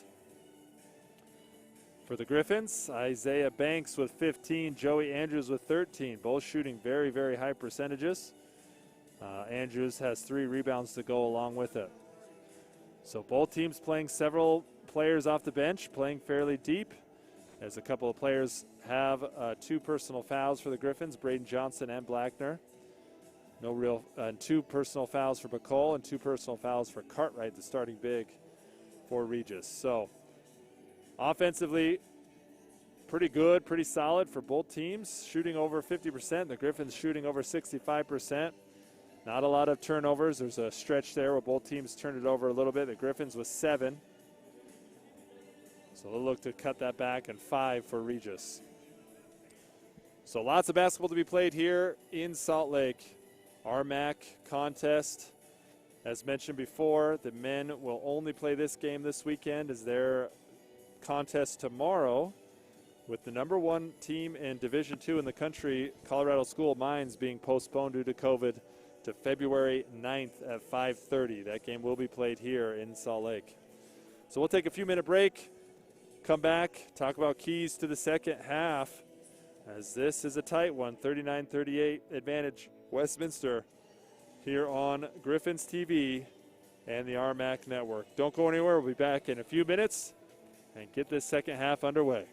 For the Griffins, Isaiah Banks with 15, Joey Andrews with 13, both shooting very, very high percentages. Andrews has 3 rebounds to go along with it. So both teams playing several players off the bench, playing fairly deep, as a couple of players have 2 personal fouls for the Griffins, Braden Johnson and Blackner. 2 personal fouls for McCall and 2 personal fouls for Cartwright, the starting big for Regis. So offensively, pretty good, pretty solid for both teams, shooting over 50%. The Griffins shooting over 65%. Not a lot of turnovers. There's a stretch there where both teams turned it over a little bit. The Griffins with 7. So they'll look to cut that back, and 5 for Regis. So lots of basketball to be played here in Salt Lake. RMAC contest. As mentioned before, the men will only play this game this weekend as their contest tomorrow, with the number 1 team in Division II in the country, Colorado School of Mines, being postponed due to COVID to February 9th at 5:30. That game will be played here in Salt Lake. So we'll take a few-minute break, come back, talk about keys to the second half, as this is a tight one, 39-38 advantage Westminster here on Griffins TV and the RMAC Network. Don't go anywhere. We'll be back in a few minutes and get this second half underway.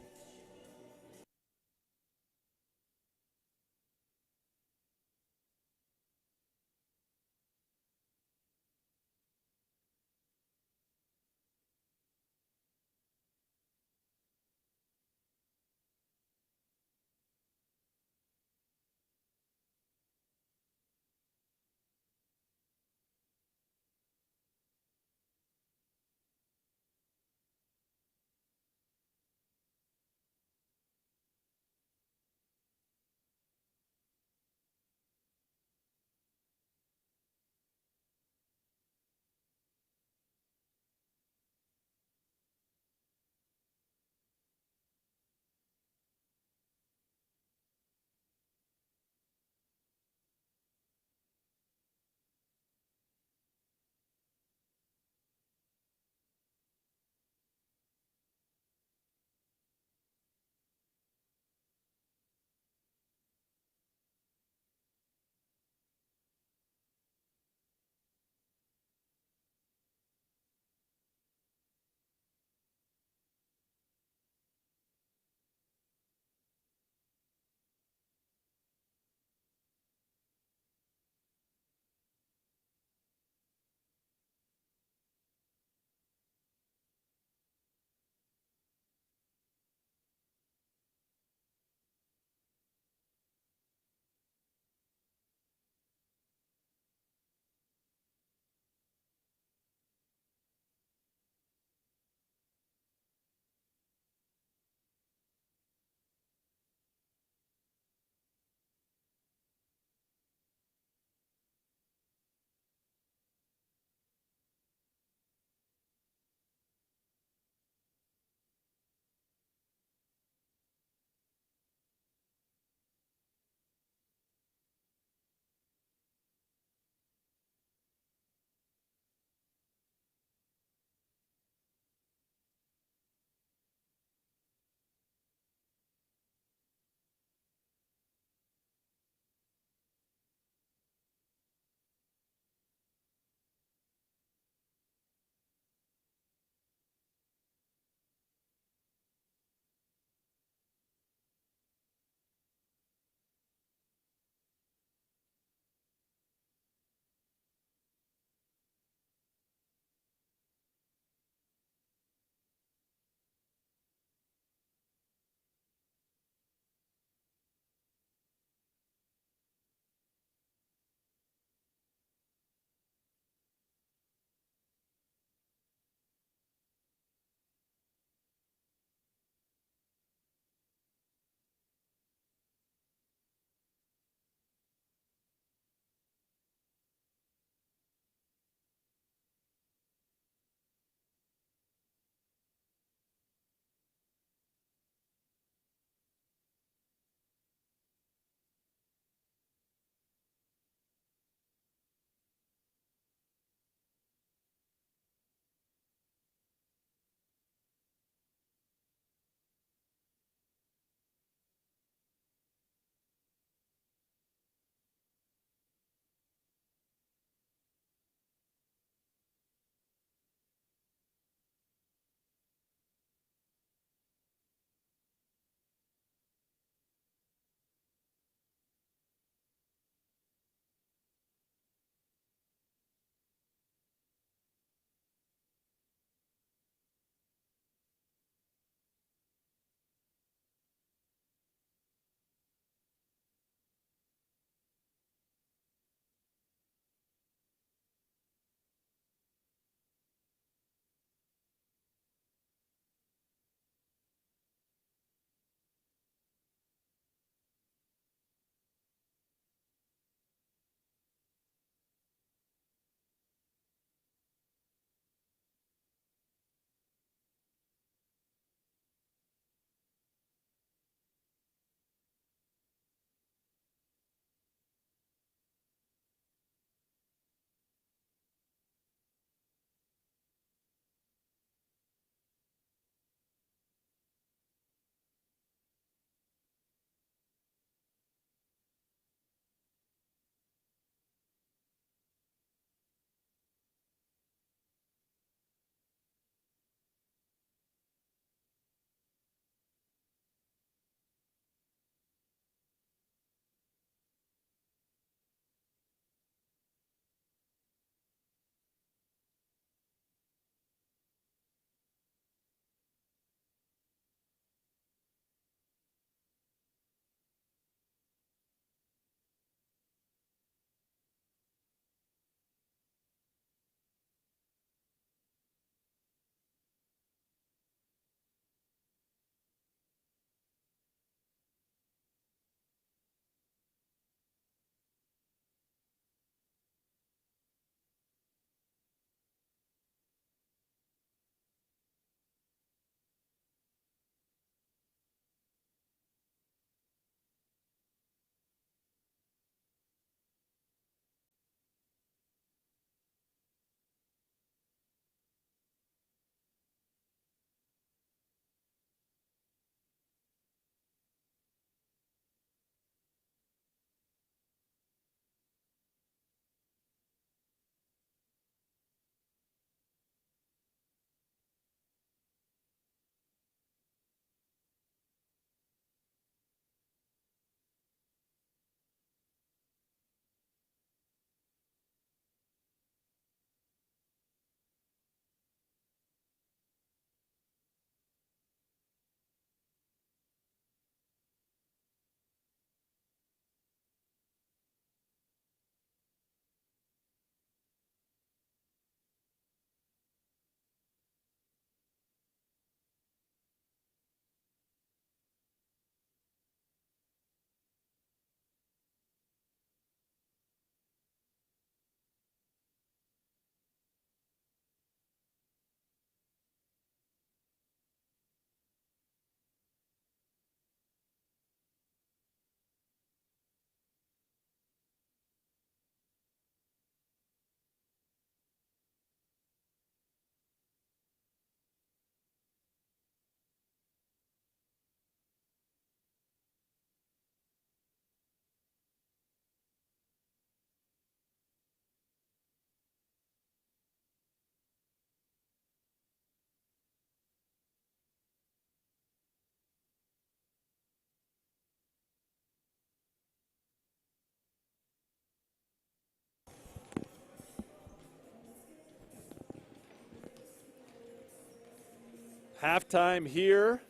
Halftime here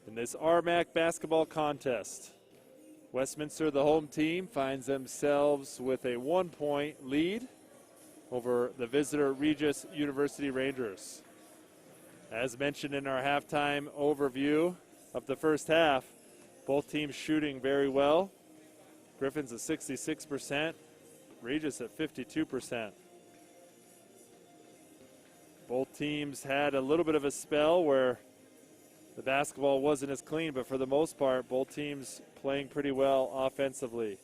in this RMAC basketball contest. Westminster, the home team, finds themselves with a 1-point lead over the visitor Regis University Rangers. As mentioned in our halftime overview of the first half, both teams shooting very well. Griffins at 66%, Regis at 52%. Both teams had a little bit of a spell where the basketball wasn't as clean, but for the most part, both teams playing pretty well offensively.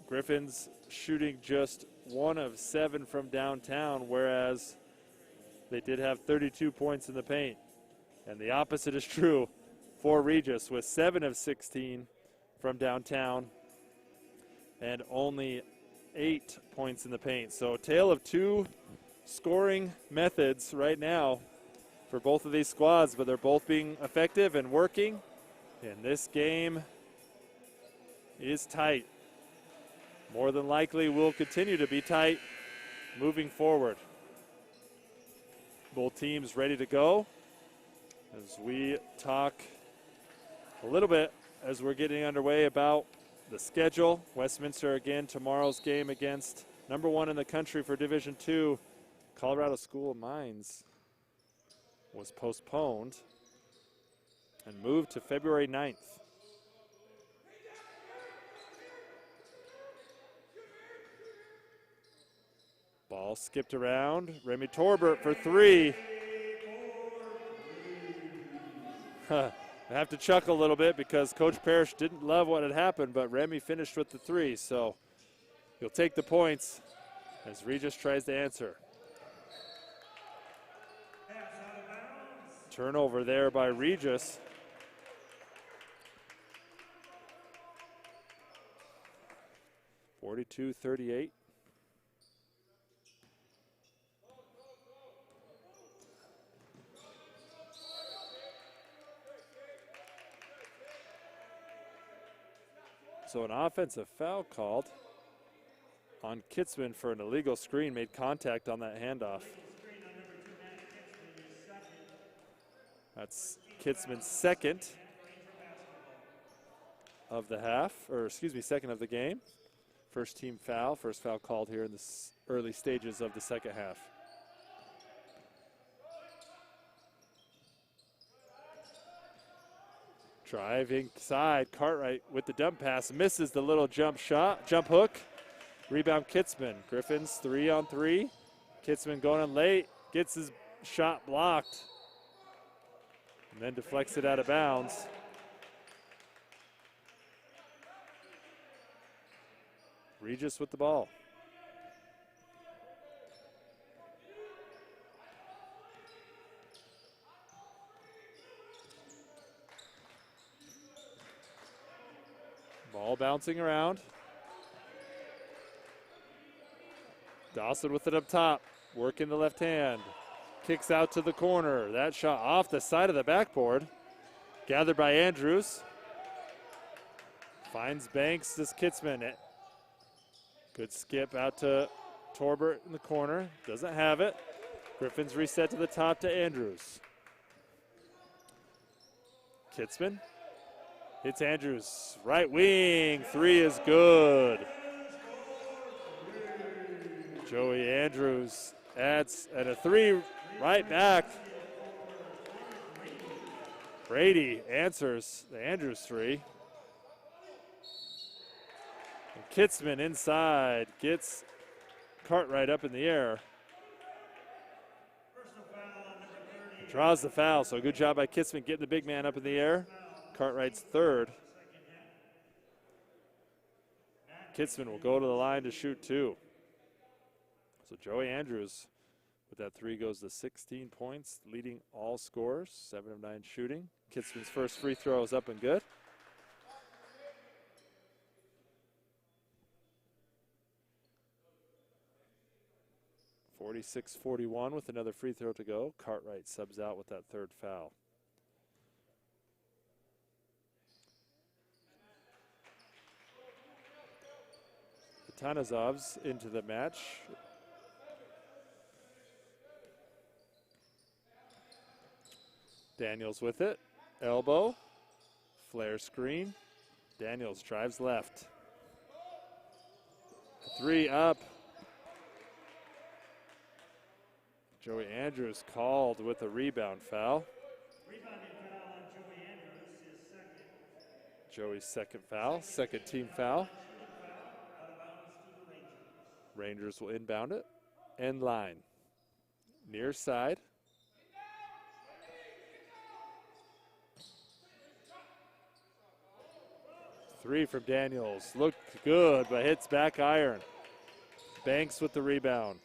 Griffins shooting just 1 of 7 from downtown, whereas they did have 32 points in the paint. And the opposite is true for Regis, with 7 of 16 from downtown and only 8 points in the paint. So a tale of two scoring methods right now for both of these squads, but they're both being effective and working. And this game is tight. More than likely will continue to be tight moving forward. Both teams ready to go as we talk a little bit as we're getting underway about the schedule. Westminster again, tomorrow's game against number 1 in the country for Division II, Colorado School of Mines, was postponed and moved to February 9th. Ball skipped around. Remy Torbert for 3. I have to chuckle a little bit because Coach Parrish didn't love what had happened, but Remy finished with the 3, so he'll take the points as Regis tries to answer. Turnover there by Regis. (42-38). So an offensive foul called on Kitzman for an illegal screen, made contact on that handoff. That's Kitzman's second of the half, or excuse me, second of the game. First team foul, first foul called here in the early stages of the second half. Driving side, Cartwright with the dump pass, misses the little jump hook. Rebound Kitzman. Griffins 3-on-3. Kitzman going in late, gets his shot blocked, and then deflects it out of bounds. Regis with the ball. Ball bouncing around. Dawson with it up top, working the left hand. Kicks out to the corner. That shot off the side of the backboard. Gathered by Andrews. Finds Banks, this Kitzman. Good skip out to Torbert in the corner. Doesn't have it. Griffins reset to the top to Andrews. Kitzman hits Andrews. Right wing, 3 is good. Joey Andrews adds, and a 3 right back. Brady answers the Andrews 3. And Kitzman inside gets Cartwright up in the air. Draws the foul, so good job by Kitzman getting the big man up in the air. Cartwright's third. Kitzman will go to the line to shoot 2. So Joey Andrews with that 3 goes to 16 points, leading all scorers, 7 of 9 shooting. Kitzman's first free throw is up and good. (46-41) with another free throw to go. Cartwright subs out with that third foul. Tanazov's into the match. Daniels with it. Elbow. Flare screen. Daniels drives left. 3 up. Joey Andrews called with a rebound foul. Rebounding foul on Joey Andrews, his second. Joey's second foul, second team foul. Out of bounds to the Rangers. Rangers will inbound it. End line. Near side. Three from Daniels. Looked good, but hits back iron. Banks with the rebound.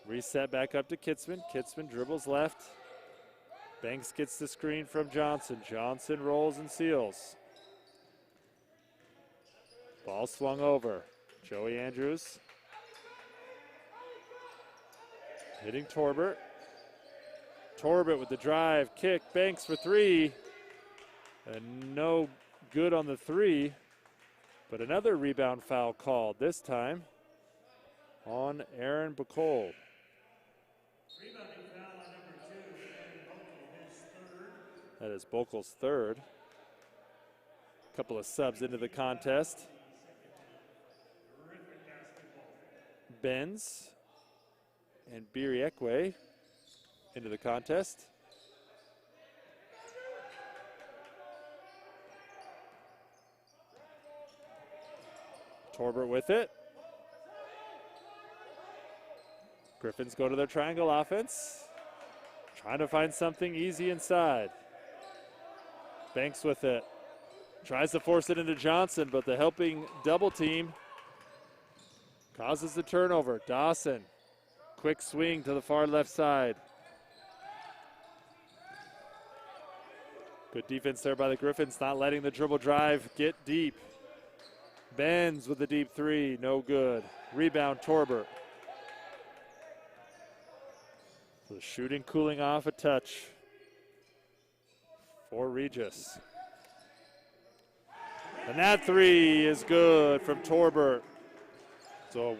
Reset back up to Kitzman. Kitzman dribbles left. Banks gets the screen from Johnson. Johnson rolls and seals. Ball swung over. Joey Andrews. Hitting Torbert. Torbert with the drive, kick, Banks for 3. And no good on the 3. But another rebound foul called, this time on Aaron Bacol. Rebounding foul on number 2, Aaron Bockel, his third. That is Bokel's third. A couple of subs into the contest. Benz and Biriekwe into the contest. Torbert with it. Griffins go to their triangle offense. Trying to find something easy inside. Banks with it. Tries to force it into Johnson, but the helping double team causes the turnover. Dawson, quick swing to the far left side. Good defense there by the Griffins, not letting the dribble drive get deep. Benz with the deep 3, no good. Rebound, Torbert. The shooting cooling off a touch for Regis. And that 3 is good from Torbert. So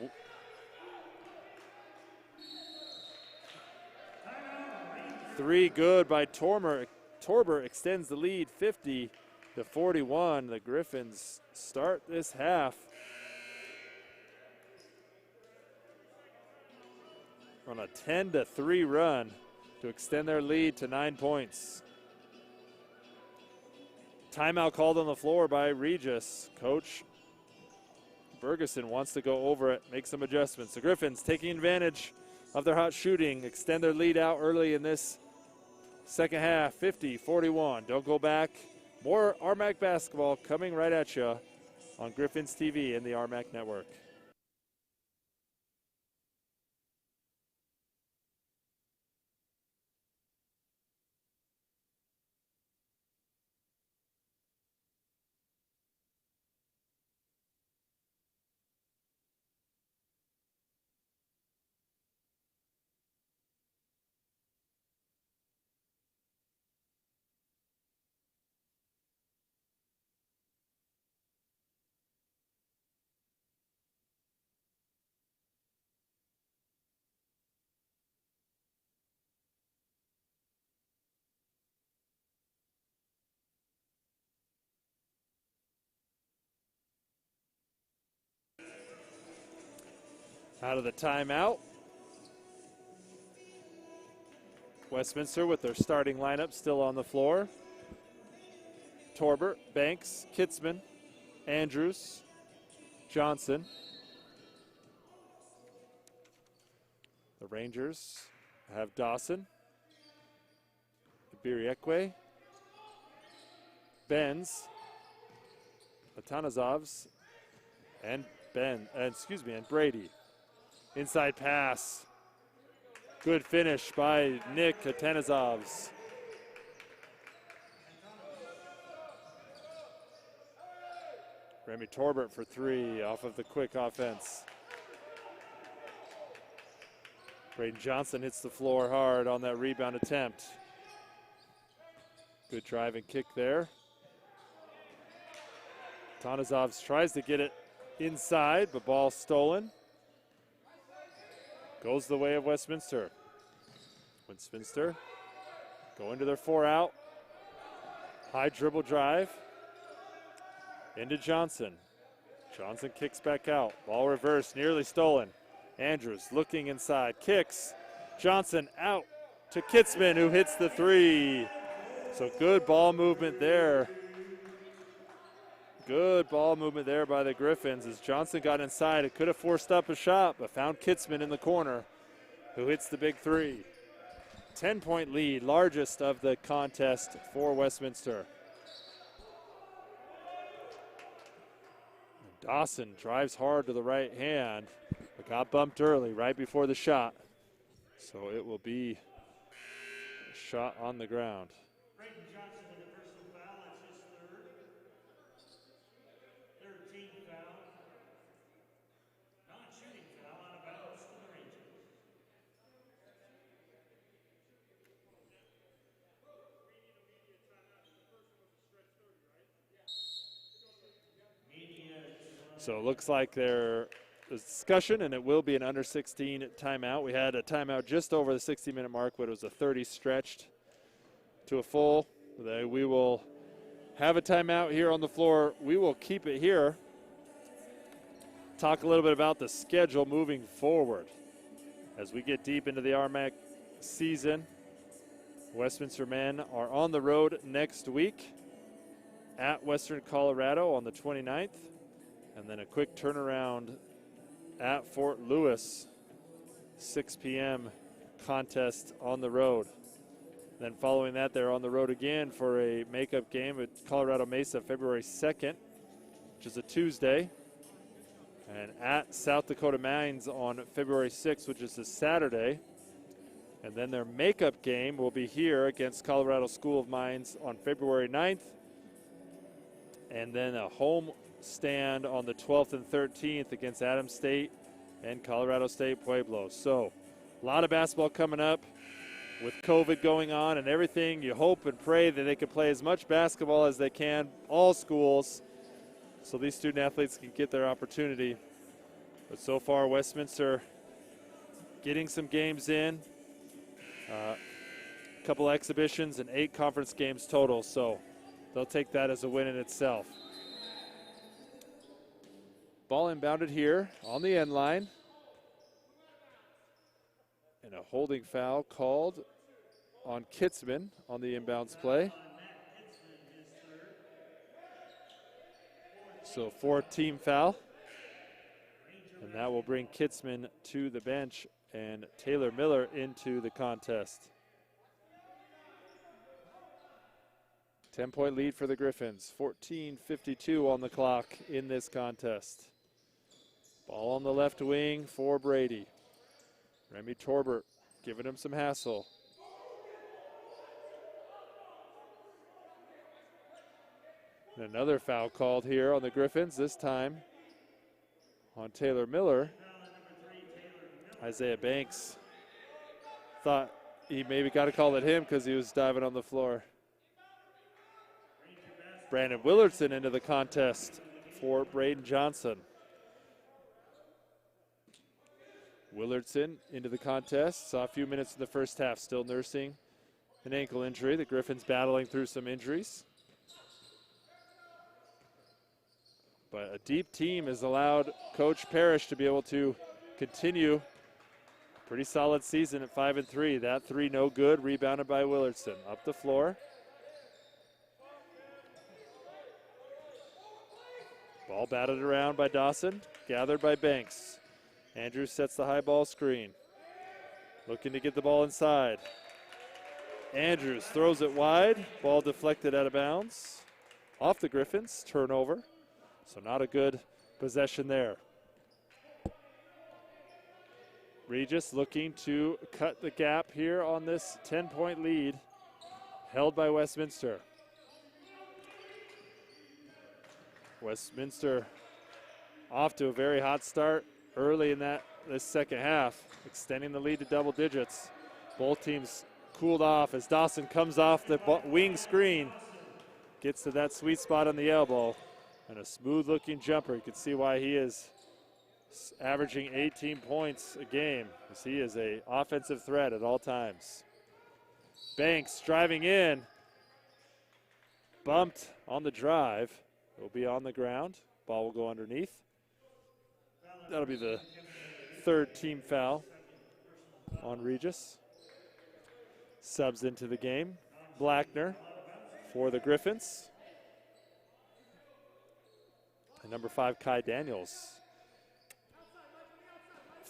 three good by Torbert. Torbert extends the lead 50-41. The Griffins start this half on a 10-3 run to extend their lead to 9 points. Timeout called on the floor by Regis. Coach Bergeson wants to go over it, make some adjustments. The Griffins taking advantage of their hot shooting, extend their lead out early in this second half, 50-41. Don't go back. More RMAC basketball coming right at you on Griffins TV and the RMAC Network. Out of the timeout. Westminster with their starting lineup still on the floor. Torbert, Banks, Kitzman, Andrews, Johnson. The Rangers have Dawson, Biriekwe, Benz, Atanasovs, and and Brady. Inside pass. Good finish by Nick Atanasovs. Remy Torbert for 3 off of the quick offense. Braden Johnson hits the floor hard on that rebound attempt. Good drive and kick there. Atanasovs tries to get it inside, but ball stolen. Goes the way of Westminster. Westminster Go into their 4-out. High dribble drive. Into Johnson. Johnson kicks back out. Ball reversed, nearly stolen. Andrews looking inside, kicks. Johnson out to Kitzman, who hits the 3. So good ball movement there. Good ball movement there by the Griffins as Johnson got inside. It could have forced up a shot, but found Kitzman in the corner, who hits the big 3. 10-point lead, largest of the contest for Westminster. Dawson drives hard to the right hand, but got bumped early right before the shot. So it will be a shot on the ground. Braden Johnson in the personal foul. That's his third. 13th foul. Non-shooting foul out of bounds to the Rangers. So it looks like there's discussion, and it will be an under 16 timeout. We had a timeout just over the 60-minute mark, but it was a 30 stretched to a full. We will have a timeout here on the floor. We will keep it here. Talk a little bit about the schedule moving forward as we get deep into the RMAC season. Westminster men are on the road next week at Western Colorado on the 29th. And then a quick turnaround at Fort Lewis, 6 p.m. contest on the road. Then following that, they're on the road again for a makeup game at Colorado Mesa, February 2nd, which is a Tuesday. And at South Dakota Mines on February 6th, which is a Saturday. And then their makeup game will be here against Colorado School of Mines on February 9th. And then a home stand on the 12th and 13th against Adams State and Colorado State Pueblo. So a lot of basketball coming up with COVID going on and everything. You hope and pray that they can play as much basketball as they can, all schools, so these student athletes can get their opportunity. But so far, Westminster getting some games in, a couple exhibitions and 8 conference games total, so they'll take that as a win in itself. Ball inbounded here on the end line. And a holding foul called on Kitzman on the inbounds play. So 4th team foul. And that will bring Kitzman to the bench and Taylor Miller into the contest. 10-point lead for the Griffins. 14:52 on the clock in this contest. Ball on the left wing for Brady. Remy Torbert giving him some hassle. And another foul called here on the Griffins, this time on Taylor Miller. Isaiah Banks thought he maybe got to call at him because he was diving on the floor. Brandon Willardson into the contest for Braden Johnson. Willardson into the contest. Saw a few minutes in the first half, still nursing an ankle injury. The Griffins battling through some injuries. But a deep team has allowed Coach Parrish to be able to continue a pretty solid season at 5-3. That 3 no good, rebounded by Willardson. Up the floor. Ball batted around by Dawson, gathered by Banks. Andrews sets the high ball screen. Looking to get the ball inside. Andrews throws it wide. Ball deflected out of bounds. Off the Griffins, turnover. So not a good possession there. Regis looking to cut the gap here on this 10-point lead held by Westminster. Westminster off to a very hot start early in this second half, extending the lead to double digits. Both teams cooled off as Dawson comes off the wing screen, gets to that sweet spot on the elbow, and a smooth-looking jumper. You can see why he is averaging 18 points a game, as he is an offensive threat at all times. Banks driving in. Bumped on the drive. Will be on the ground. Ball will go underneath. That'll be the third team foul on Regis. Subs into the game. Blackner for the Griffins. And number 5, Kai Daniels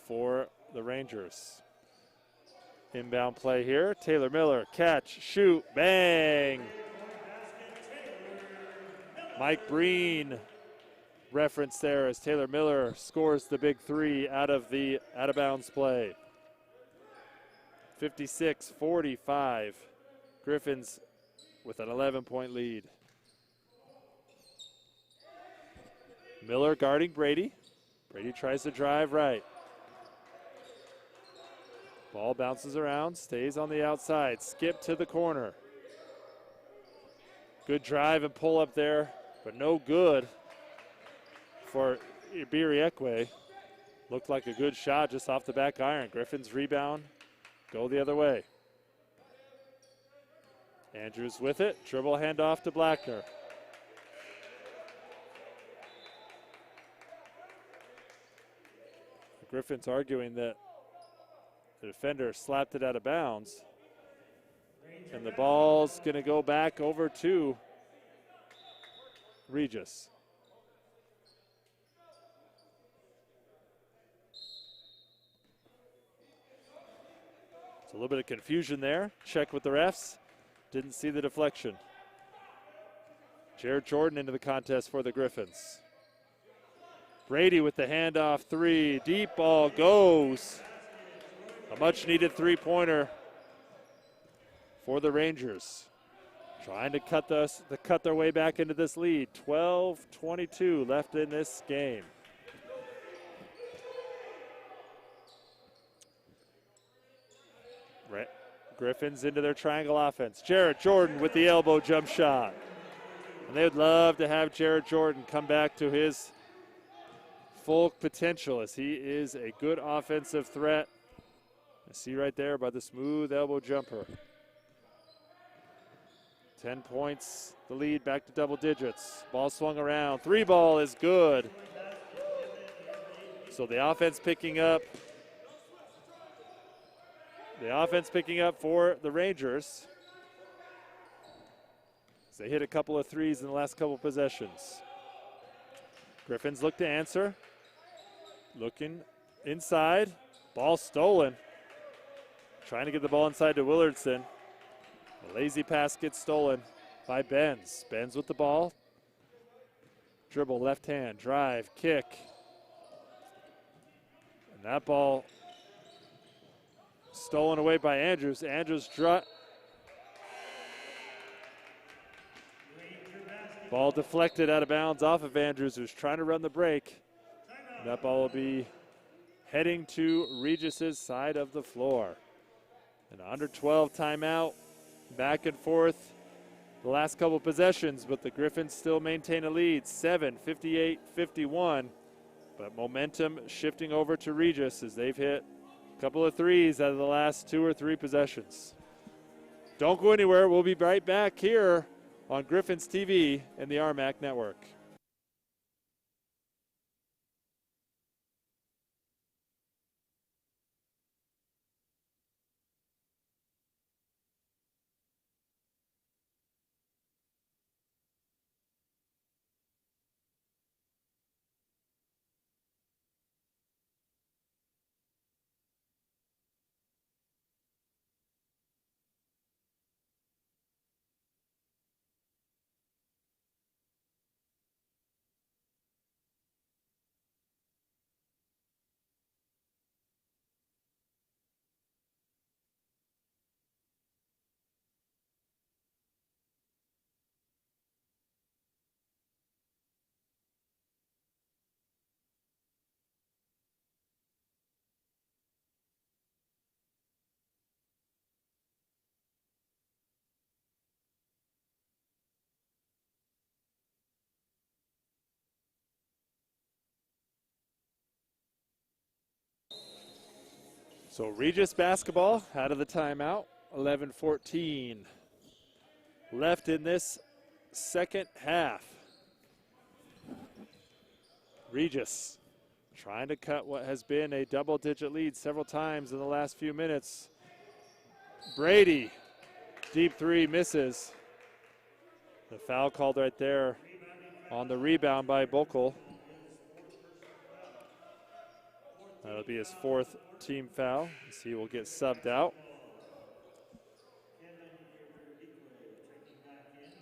for the Rangers. Inbound play here. Taylor Miller, catch, shoot, bang. Mike Breen reference there as Taylor Miller scores the big 3 out of the out-of-bounds play. 56-45. Griffins with an 11-point lead. Miller guarding Brady. Brady tries to drive right. Ball bounces around, stays on the outside. Skip to the corner. Good drive and pull up there, but no good for Ibiriekwe. Looked like a good shot just off the back iron. Griffins rebound, go the other way. Andrews with it, dribble handoff to Blackner. The Griffins arguing that the defender slapped it out of bounds. And the ball's going to go back over to Regis. It's a little bit of confusion there. Check with the refs. Didn't see the deflection. Jared Jordan into the contest for the Griffins. Brady with the handoff 3. Deep ball goes. A much-needed three-pointer for the Rangers. Trying to cut their way back into this lead. 12-22 left in this game. Griffins into their triangle offense. Jared Jordan with the elbow jump shot. And they would love to have Jared Jordan come back to his full potential as he is a good offensive threat. You see right there by the smooth elbow jumper. 10 points, the lead back to double digits. Ball swung around. 3 ball is good. So the offense picking up. The offense picking up for the Rangers. As they hit a couple of threes in the last couple of possessions. Griffins look to answer. Looking inside. Ball stolen. Trying to get the ball inside to Willardson. A lazy pass gets stolen by Benz. Benz with the ball. Dribble, left hand, drive, kick. And that ball stolen away by Andrews. Andrews ball deflected out of bounds off of Andrews, who's trying to run the break. And that ball will be heading to Regis's side of the floor. An under 12 timeout, back and forth the last couple possessions, but the Griffins still maintain a lead, 58-51. But momentum shifting over to Regis as they've hit a couple of threes out of the last 2 or 3 possessions. Don't go anywhere. We'll be right back here on Griffins TV and the RMAC Network. So Regis basketball out of the timeout. 11-14 left in this second half. Regis trying to cut what has been a double-digit lead several times in the last few minutes. Brady, deep three, misses. The foul called right there on the rebound by Bokel. That'll be his fourth team foul, as he will get subbed out.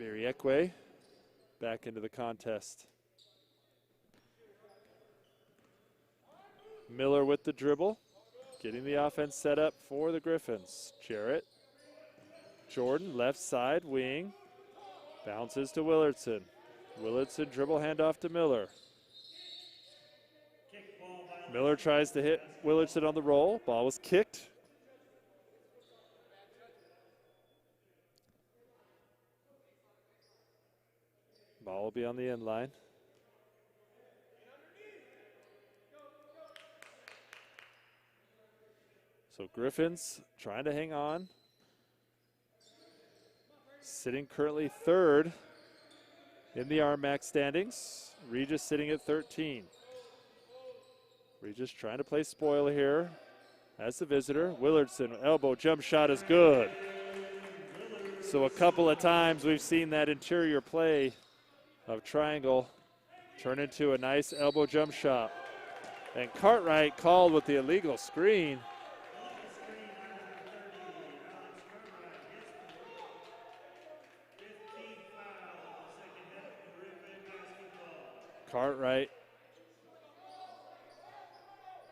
Beriekwe back into the contest. Miller with the dribble, getting the offense set up for the Griffins. Jarrett, Jordan, left side, wing, bounces to Willardson. Willardson dribble handoff to Miller. Miller tries to hit Willardson on the roll. Ball was kicked. Ball will be on the end line. So Griffins trying to hang on. Sitting currently third in the RMAC standings. Regis sitting at 13. Regis trying to play spoil here as the visitor. Willardson, elbow jump shot is good. So a couple of times we've seen that interior play of triangle turn into a nice elbow jump shot. And Cartwright called with the illegal screen.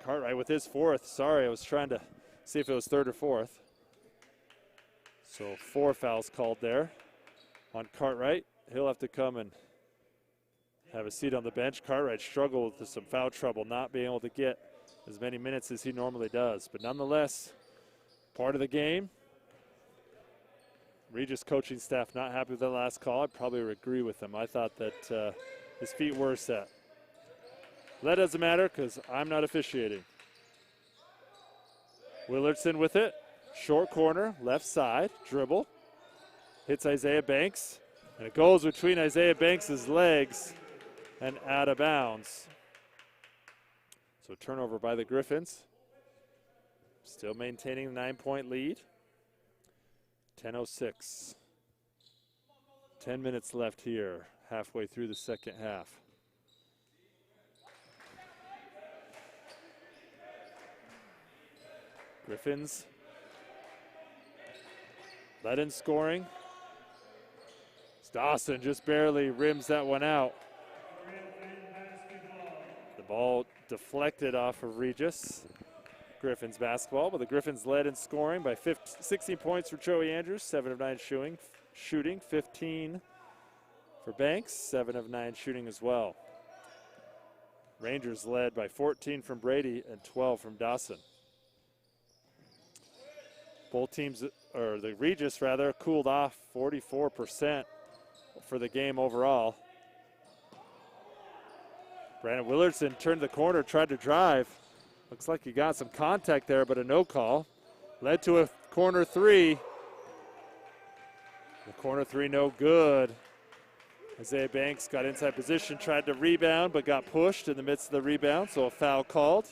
Cartwright with his fourth. Sorry, I was trying to see if it was third or fourth. So 4 fouls called there on Cartwright. He'll have to come and have a seat on the bench. Cartwright struggled with some foul trouble, not being able to get as many minutes as he normally does. But nonetheless, part of the game. Regis coaching staff not happy with that last call. I probably would agree with them. I thought that his feet were set. That doesn't matter because I'm not officiating. Willardson with it. Short corner, left side, dribble. Hits Isaiah Banks. And it goes between Isaiah Banks' legs and out of bounds. So turnover by the Griffins. Still maintaining the 9-point lead. 10:06. 10 minutes left here, halfway through the second half. Griffins led in scoring. Dawson just barely rims that one out. The ball deflected off of Regis. Griffins basketball, but the Griffins led in scoring by 16 points for Joey Andrews, 7 of 9 shooting, 15 for Banks, 7 of 9 shooting as well. Rangers led by 14 from Brady and 12 from Dawson. Both teams, or the Regis rather, cooled off 44% for the game overall. Brandon Willardson turned the corner, tried to drive. Looks like he got some contact there, but a no call. Led to a corner three. The corner three no good. Isaiah Banks got inside position, tried to rebound, but got pushed in the midst of the rebound, so a foul called.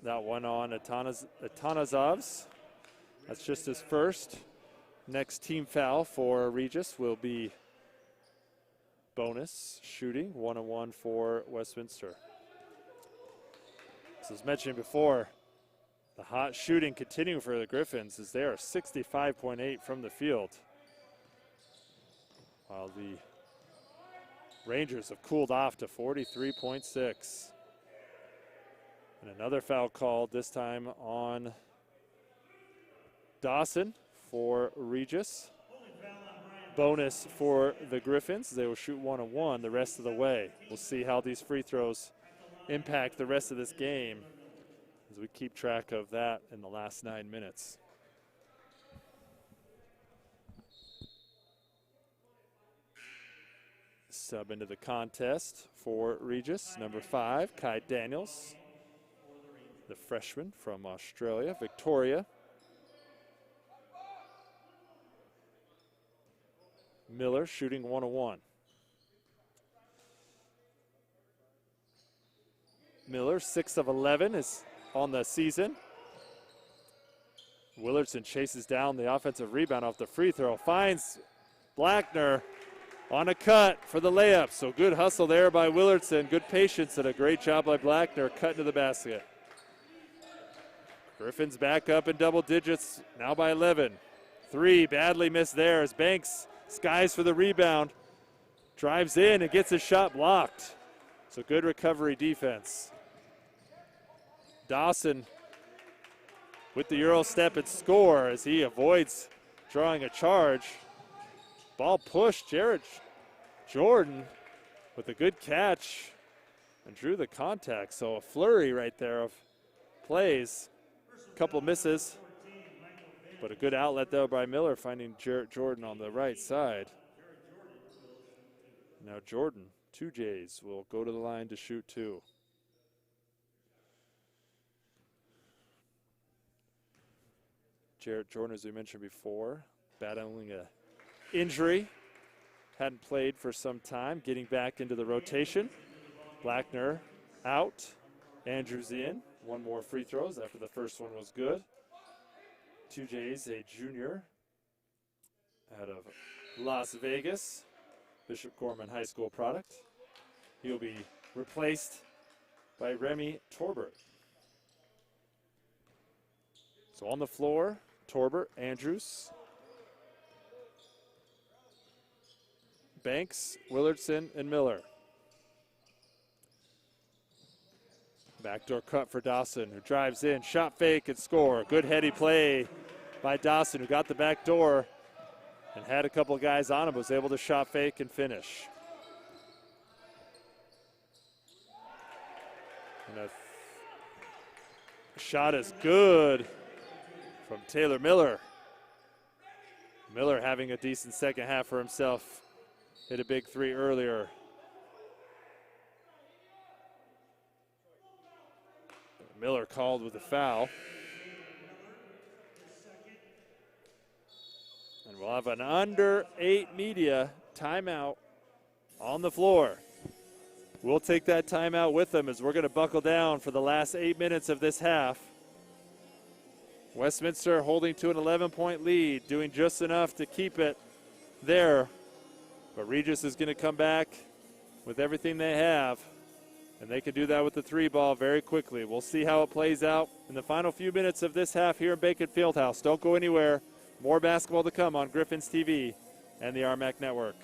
That one on Atanasovs. That's just his first. Next team foul for Regis will be bonus shooting, 1-on-1 for Westminster. So as mentioned before, the hot shooting continuing for the Griffins as they are 65.8 from the field, while the Rangers have cooled off to 43.6. And another foul called, this time on Dawson for Regis. Bonus for the Griffins. They will shoot 1-on-1 the rest of the way. We'll see how these free throws impact the rest of this game as we keep track of that in the last 9 minutes. Sub into the contest for Regis, number 5, Kai Daniels, the freshman from Australia, Victoria. Miller shooting 1 of 1. Miller, 6 of 11, is on the season. Willardson chases down the offensive rebound off the free throw. Finds Blackner on a cut for the layup. So good hustle there by Willardson. Good patience and a great job by Blackner cutting to the basket. Griffins back up in double digits, now by 11. 3 badly missed there as Banks skies for the rebound. Drives in and gets his shot blocked. So good recovery defense. Dawson with the Euro step and score as he avoids drawing a charge. Ball pushed. Jared Jordan with a good catch and drew the contact. So a flurry right there of plays. Couple misses, but a good outlet though by Miller, finding Jared Jordan on the right side. Now Jordan, 2 J's, will go to the line to shoot 2. Jared Jordan, as we mentioned before, battling a injury. Hadn't played for some time, getting back into the rotation. Blackner out, Andrews in. 1 more free throws after the first one was good. 2 J's, a junior out of Las Vegas, Bishop Gorman High School product. He'll be replaced by Remy Torbert. So on the floor, Torbert, Andrews, Banks, Willardson, and Miller. Backdoor cut for Dawson, who drives in, shot fake and score. Good heady play by Dawson, who got the back door and had a couple guys on him, was able to shot fake and finish. And a shot is good from Taylor Miller. Miller having a decent second half for himself. Hit a big 3 earlier. Miller called with a foul. And we'll have an under 8 media timeout on the floor. We'll take that timeout with them as we're going to buckle down for the last 8 minutes of this half. Westminster holding to an 11-point lead, doing just enough to keep it there. But Regis is going to come back with everything they have. And they can do that with the 3 ball very quickly. We'll see how it plays out in the final few minutes of this half here in Bacon Fieldhouse. Don't go anywhere. More basketball to come on Griffins TV and the RMAC Network.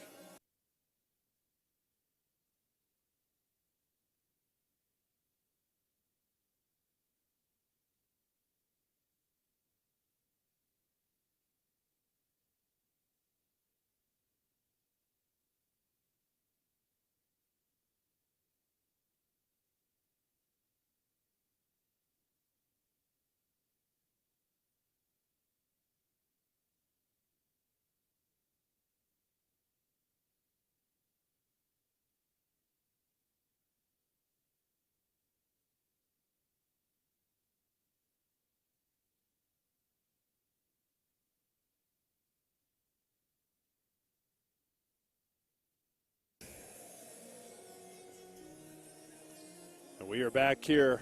We are back here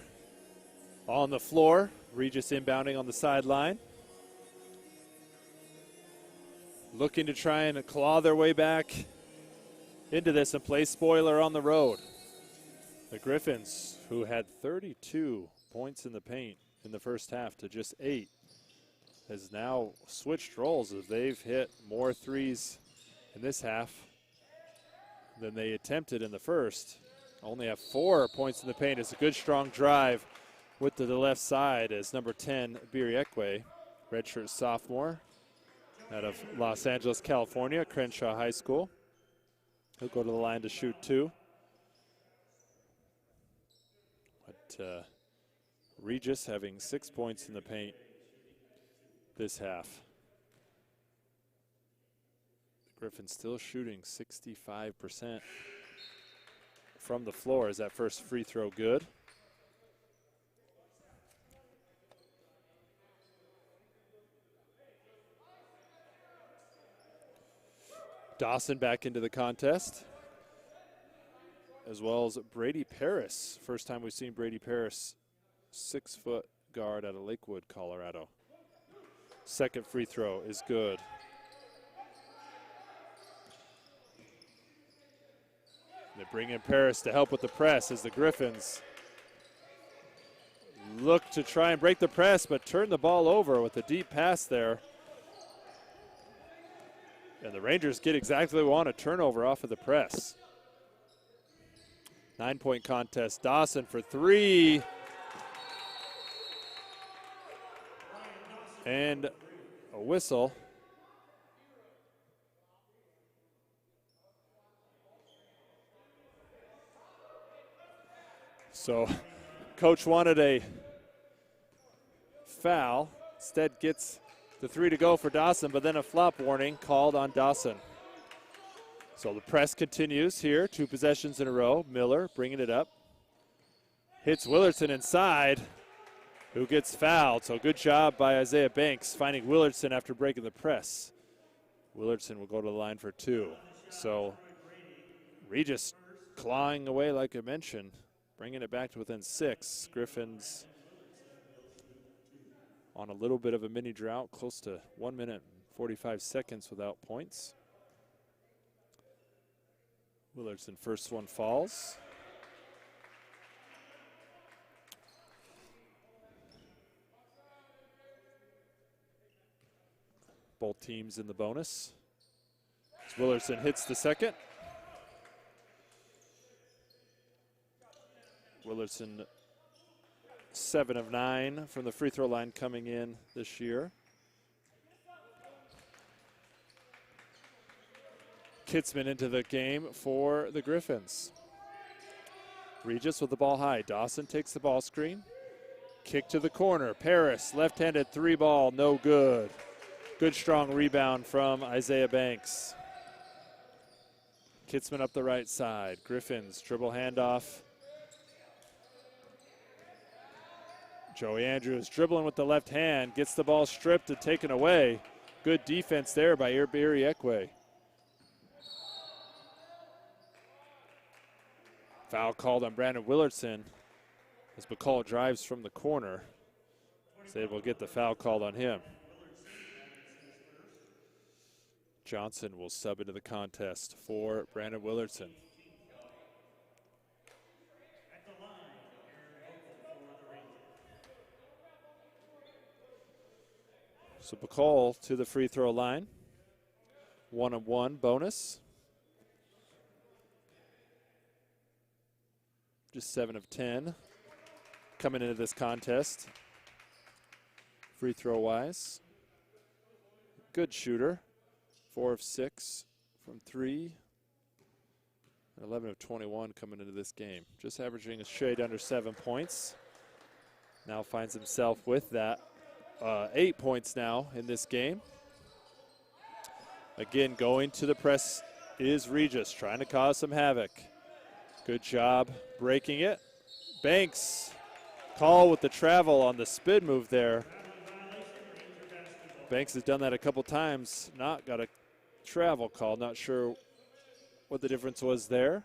on the floor. Regis inbounding on the sideline. Looking to try and claw their way back into this and play spoiler on the road. The Griffins, who had 32 points in the paint in the first half to just 8, has now switched roles as they've hit more threes in this half than they attempted in the first. Only have 4 points in the paint. It's a good, strong drive with the left side as number 10, Biriekwe, redshirt sophomore out of Los Angeles, California, Crenshaw High School. He'll go to the line to shoot 2. But Regis having 6 points in the paint this half. The Griffins still shooting 65% from the floor. Is that first free throw good? Dawson back into the contest, as well as Brady Paris. First time we've seen Brady Paris, 6-foot guard out of Lakewood, Colorado. Second free throw is good. They bring in Paris to help with the press as the Griffins look to try and break the press, but turn the ball over with a deep pass there. And the Rangers get exactly what they want, a turnover off of the press. 9-point contest. Dawson for three. And a whistle. So coach wanted a foul. Instead gets the three to go for Dawson, but then a flop warning called on Dawson. So the press continues here, 2 possessions in a row. Miller bringing it up. Hits Willardson inside, who gets fouled. So good job by Isaiah Banks finding Willardson after breaking the press. Willardson will go to the line for 2. So Regis clawing away like I mentioned, bringing it back to within 6. Griffins on a little bit of a mini drought, close to 1 minute and 45 seconds without points. Willardson, first one falls. Both teams in the bonus. As Willardson hits the second. Willardson 7 of 9 from the free throw line coming in this year. Kitzman into the game for the Griffins. Regis with the ball high. Dawson takes the ball screen. Kick to the corner. Paris, left-handed 3-ball, no good. Good strong rebound from Isaiah Banks. Kitzman up the right side. Griffins dribble handoff. Joey Andrews dribbling with the left hand, gets the ball stripped and taken away. Good defense there by Iberi Ekwe. Foul called on Brandon Willardson as McCall drives from the corner. Is able to get the foul called on him. Johnson will sub into the contest for Brandon Willardson. So McCall to the free throw line. 1 of 1 bonus. Just 7 of 10 coming into this contest. Free throw wise. Good shooter. 4 of 6 from 3. 11 of 21 coming into this game. Just averaging a shade under 7 points. Now finds himself with that 8 points now in this game. Again, going to the press is Regis, trying to cause some havoc. Good job breaking it. Banks, call with the travel on the spin move there. Banks has done that a couple times, not got a travel call. Not sure what the difference was there,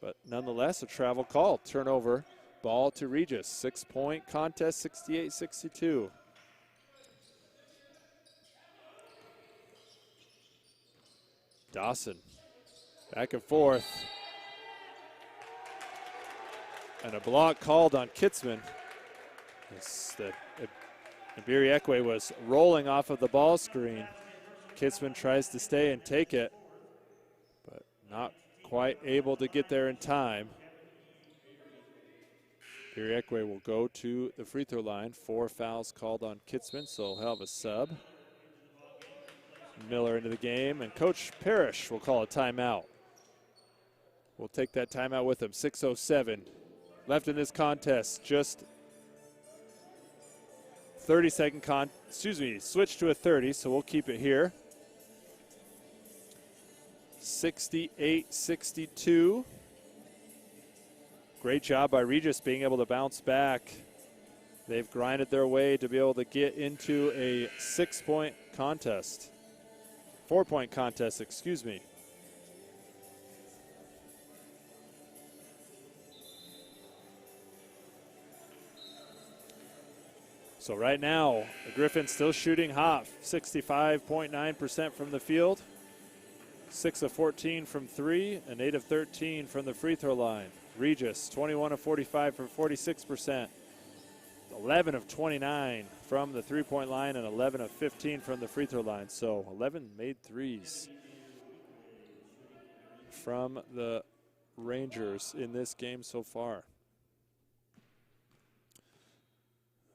but nonetheless, a travel call. Turnover, ball to Regis. 6-point contest, 68-62. Dawson, back and forth. And a block called on Kitzman. Iberi Ekwe was rolling off of the ball screen. Kitzman tries to stay and take it, but not quite able to get there in time. Iberi Ekwe will go to the free throw line. 4 fouls called on Kitzman, so he'll have a sub. Miller into the game, and Coach Parrish will call a timeout. We'll take that timeout with him. 6:07 left in this contest. Just 30-second switch to a 30, so we'll keep it here. 68-62. Great job by Regis being able to bounce back. They've grinded their way to be able to get into a 6-point contest. 4-point contest, excuse me. So right now, the Griffins still shooting hot, 65.9% from the field, 6 of 14 from 3, and 8 of 13 from the free throw line. Regis, 21 of 45 for 46%, 11 of 29 from the three-point line, and 11 of 15 from the free throw line. So 11 made threes from the Rangers in this game so far.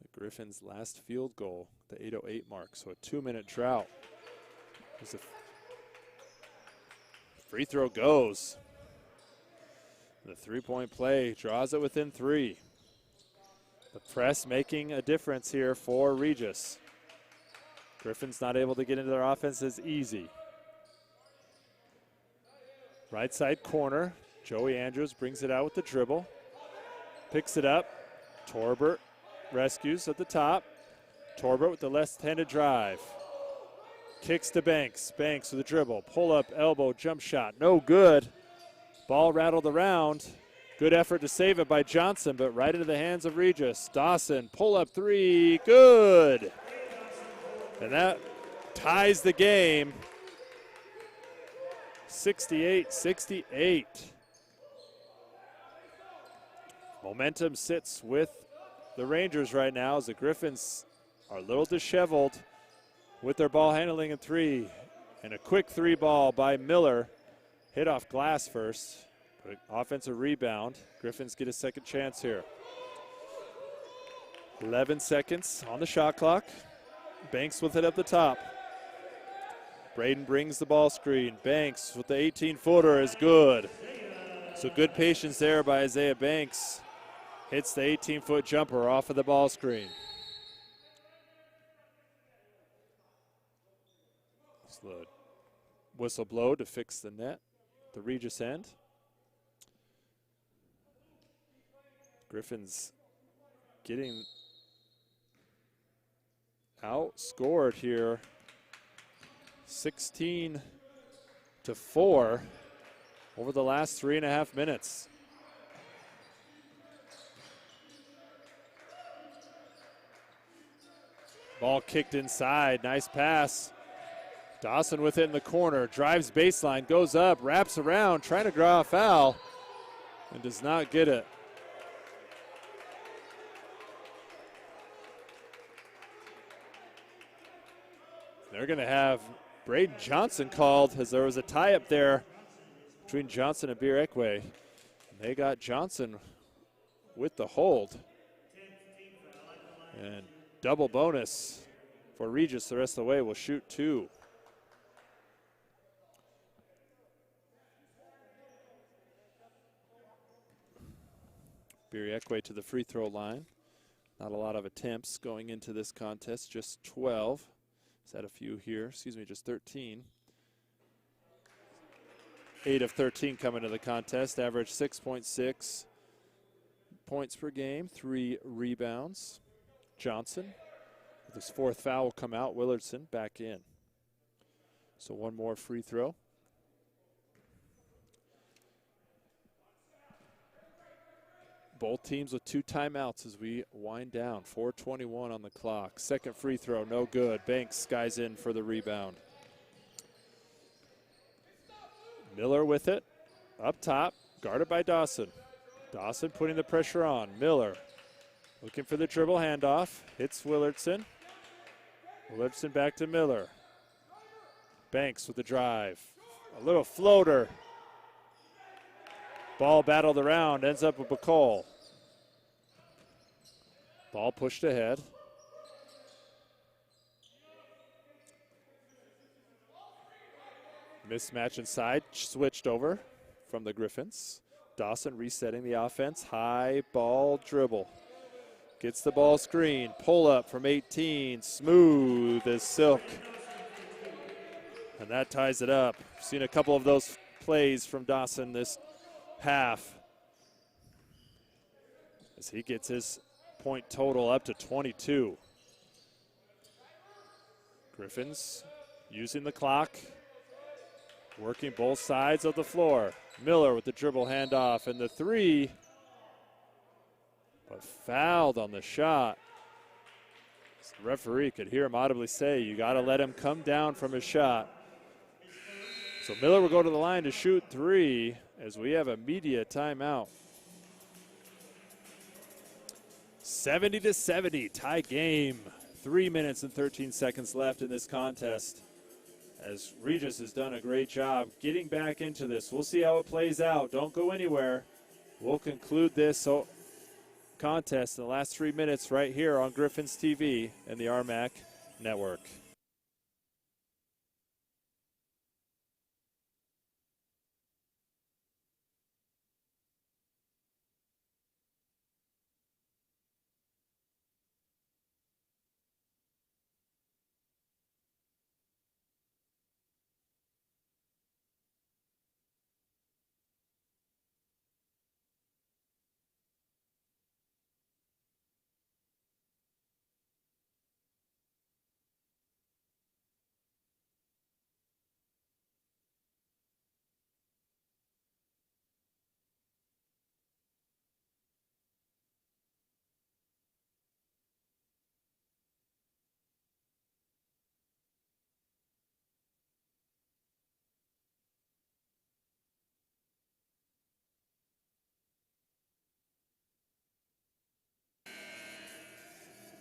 The Griffins' last field goal, the 8:08 mark, so a 2-minute drought. There's a free throw goes. The three-point play draws it within 3. The press making a difference here for Regis. Griffins not able to get into their offense as easy. Right side corner, Joey Andrews brings it out with the dribble. Picks it up, Torbert rescues at the top. Torbert with the left-handed drive. Kicks to Banks, Banks with the dribble. Pull up, elbow, jump shot, no good. Ball rattled around. Good effort to save it by Johnson, but right into the hands of Regis. Dawson, pull up 3, good. And that ties the game. 68-68. Momentum sits with the Rangers right now as the Griffins are a little disheveled with their ball handling in 3. And a quick 3 ball by Miller. Hit off glass first. But offensive rebound. Griffins get a second chance here. 11 seconds on the shot clock. Banks with it up the top. Braden brings the ball screen. Banks with the 18-footer is good. So good patience there by Isaiah Banks. Hits the 18-foot jumper off of the ball screen. The whistle blow to fix the net, the Regis end. Griffins getting outscored here 16-4 over the last 3.5 minutes. Ball kicked inside, nice pass. Dawson with it in the corner, drives baseline, goes up, wraps around, trying to draw a foul, and does not get it. They're going to have Braden Johnson called as there was a tie-up there between Johnson and Bierekwe. They got Johnson with the hold. And double bonus for Regis the rest of the way. Will shoot 2. Bierekwe to the free throw line. Not a lot of attempts going into this contest, just 12. He's had a few here, just 13. 8 of 13 coming to the contest, average 6.6 points per game, 3 rebounds. Johnson, with his 4th foul, will come out. Willardson back in. So one more free throw. Both teams with 2 timeouts as we wind down. 4:21 on the clock. Second free throw, no good. Banks skies in for the rebound. Miller with it, up top, guarded by Dawson. Dawson putting the pressure on. Miller looking for the dribble handoff. Hits Willardson. Willardson back to Miller. Banks with the drive. A little floater. Ball battled around, ends up with Bacall. Ball pushed ahead. Mismatch inside, switched over from the Griffins. Dawson resetting the offense, high ball dribble. Gets the ball screen, pull up from 18, smooth as silk. And that ties it up. Seen a couple of those plays from Dawson this half as he gets his point total up to 22. Griffins using the clock, working both sides of the floor. Miller with the dribble handoff and the 3, but fouled on the shot. The referee could hear him audibly say, you got to let him come down from his shot. So Miller will go to the line to shoot three as we have a media timeout. 70-70, tie game. 3 minutes and 13 seconds left in this contest, as Regis has done a great job getting back into this. We'll see how it plays out. Don't go anywhere. We'll conclude this contest in the last 3 minutes right here on Griffins TV and the RMAC Network.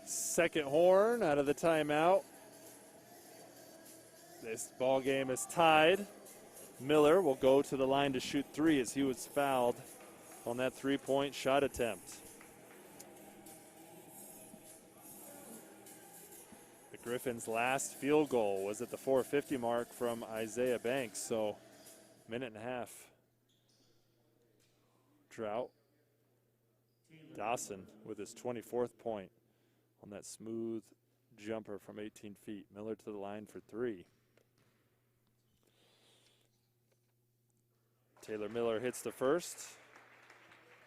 Second horn out of the timeout. This ball game is tied. Miller will go to the line to shoot three as he was fouled on that three-point shot attempt. The Griffins' last field goal was at the 4:50 mark from Isaiah Banks, so minute and a half drought. Dawson with his 24th point on that smooth jumper from 18 feet. Miller to the line for three. Taylor Miller hits the first.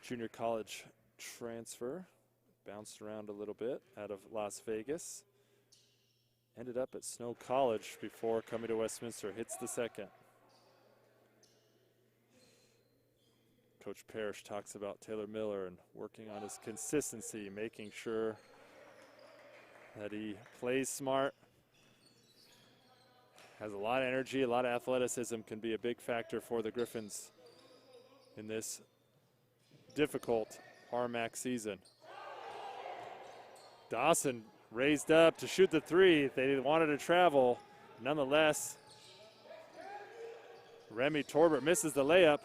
Junior college transfer. Bounced around a little bit out of Las Vegas. Ended up at Snow College before coming to Westminster. Hits the second. Coach Parrish talks about Taylor Miller and working on his consistency, making sure that he plays smart, has a lot of energy, a lot of athleticism, can be a big factor for the Griffins in this difficult RMAC season. Dawson raised up to shoot the three. They wanted to travel. Nonetheless, Remy Torbert misses the layup.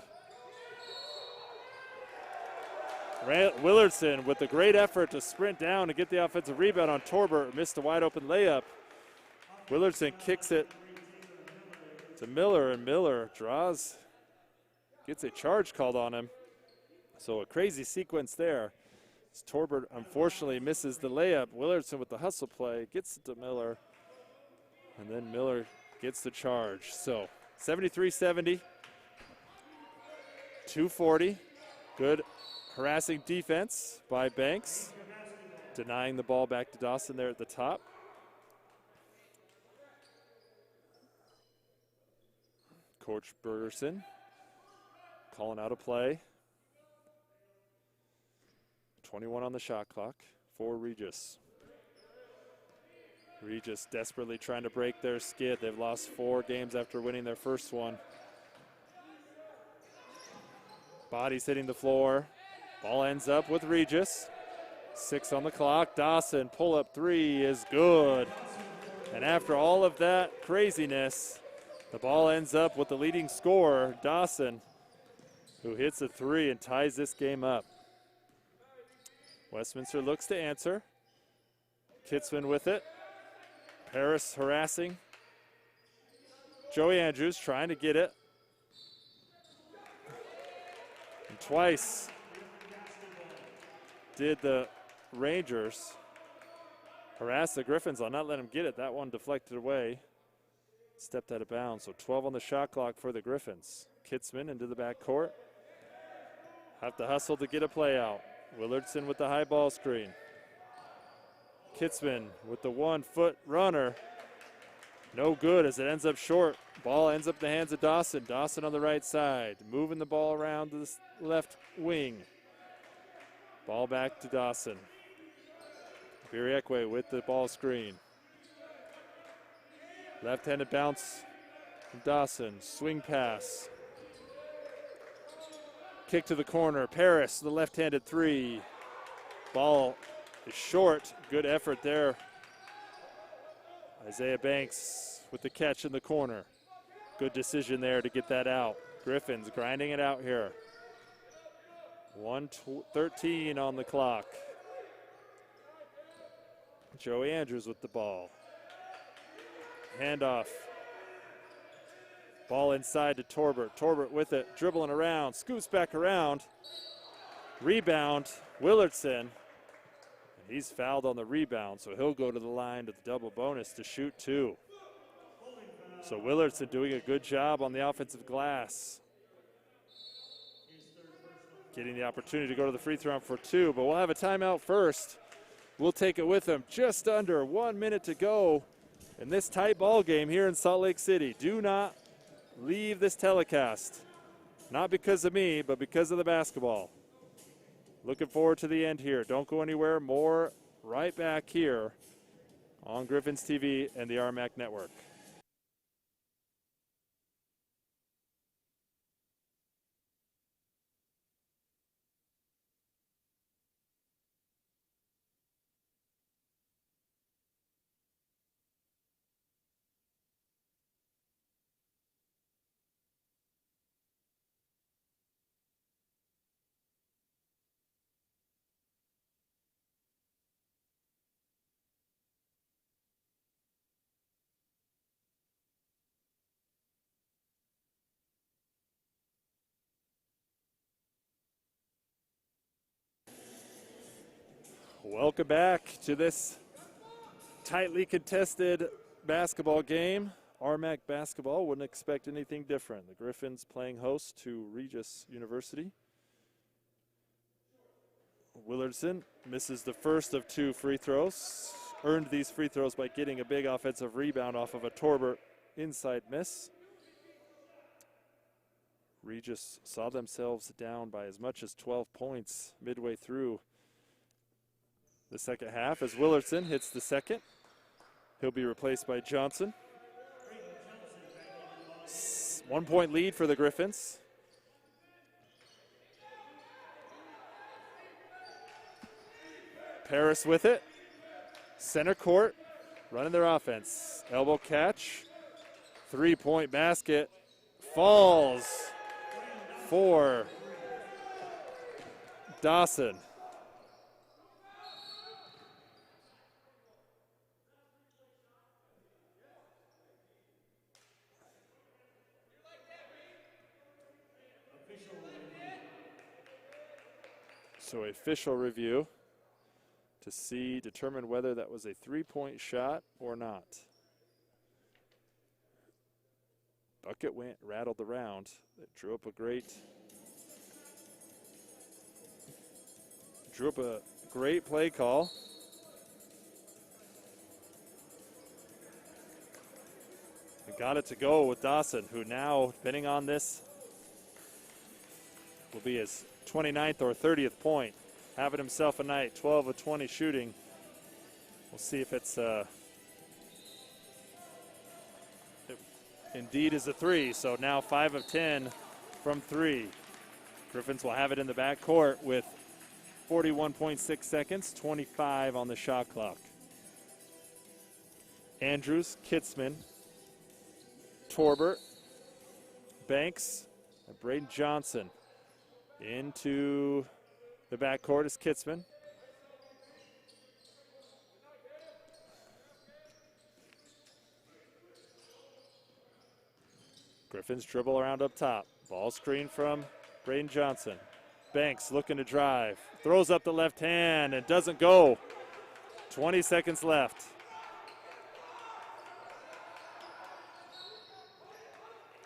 Willardson with the great effort to sprint down to get the offensive rebound on Torbert. Missed a wide open layup. Willardson kicks it to Miller, and Miller draws, gets a charge called on him. So a crazy sequence there. As Torbert unfortunately misses the layup. Willardson with the hustle play gets it to Miller, and then Miller gets the charge. So 73-70, 2:40. Good harassing defense by Banks, denying the ball back to Dawson there at the top. Coach Bergerson calling out a play. 21 on the shot clock for Regis. Regis desperately trying to break their skid. They've lost 4 games after winning their first one. Bodies hitting the floor. Ball ends up with Regis. 6 on the clock. Dawson, pull-up three is good. And after all of that craziness, the ball ends up with the leading scorer, Dawson, who hits a three and ties this game up. Westminster looks to answer. Kitzman with it. Paris harassing. Joey Andrews trying to get it. And twice did the Rangers harass the Griffins. I'll not let him get it. That one deflected away. Stepped out of bounds. So 12 on the shot clock for the Griffins. Kitzman into the backcourt. Have to hustle to get a play out. Willardson with the high ball screen. Kitzman with the 1-foot runner. No good as it ends up short. Ball ends up in the hands of Dawson. Dawson on the right side. Moving the ball around to the left wing. Ball back to Dawson. Biriekwe with the ball screen. Left-handed bounce from Dawson. Swing pass. Kick to the corner. Paris, the left-handed three. Ball is short. Good effort there. Isaiah Banks with the catch in the corner. Good decision there to get that out. Griffins grinding it out here. 1:13 on the clock. Joey Andrews with the ball. Handoff. Ball inside to Torbert. Torbert with it, dribbling around, scoops back around. Rebound, Willardson. He's fouled on the rebound, so he'll go to the line to the double bonus to shoot two. So Willardson doing a good job on the offensive glass. Getting the opportunity to go to the free throw for two, but we'll have a timeout first. We'll take it with him. Just under 1 minute to go in this tight ball game here in Salt Lake City. Do not leave this telecast. Not because of me, but because of the basketball. Looking forward to the end here. Don't go anywhere. More right back here on Griffins TV and the RMAC Network. Welcome back to this tightly contested basketball game. RMAC basketball, wouldn't expect anything different. The Griffins playing host to Regis University. Willardson misses the first of two free throws. Earned these free throws by getting a big offensive rebound off of a Torbert inside miss. Regis saw themselves down by as much as 12 points midway through the second half as Willardson hits the second. He'll be replaced by Johnson. 1 point lead for the Griffins. Paris with it. Center court, running their offense. Elbow catch. 3-point basket. Falls for Dawson. So official review to determine whether that was a 3-point shot or not. Bucket rattled around. It drew up a great play call. And got it to go with Dawson, who now, depending on this, will be his 29th or 30th point. Having himself a night, 12 of 20 shooting. We'll see if it indeed is a three. So now 5 of 10 from three. Griffins will have it in the back court with 41.6 seconds, 25 on the shot clock. Andrews, Kitzman, Torbert, Banks, and Braden Johnson. Into the backcourt is Kitzman. Griffins dribble around up top. Ball screen from Braden Johnson. Banks looking to drive. Throws up the left hand and doesn't go. 20 seconds left.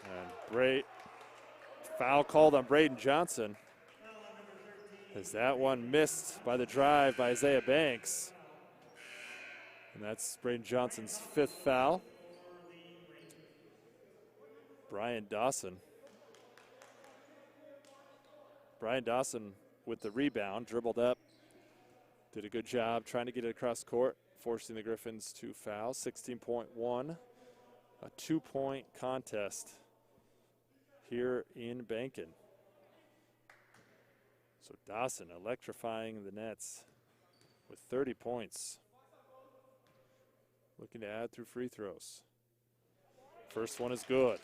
And great foul called on Braden Johnson. As that one missed by the drive by Isaiah Banks. And that's Braden Johnson's 5th foul. Brian Dawson with the rebound, dribbled up Did a good job trying to get it across court, forcing the Griffins to foul. 16.1, a 2-point contest here in Bankin. So Dawson electrifying the nets with 30 points. Looking to add through free throws. First one is good.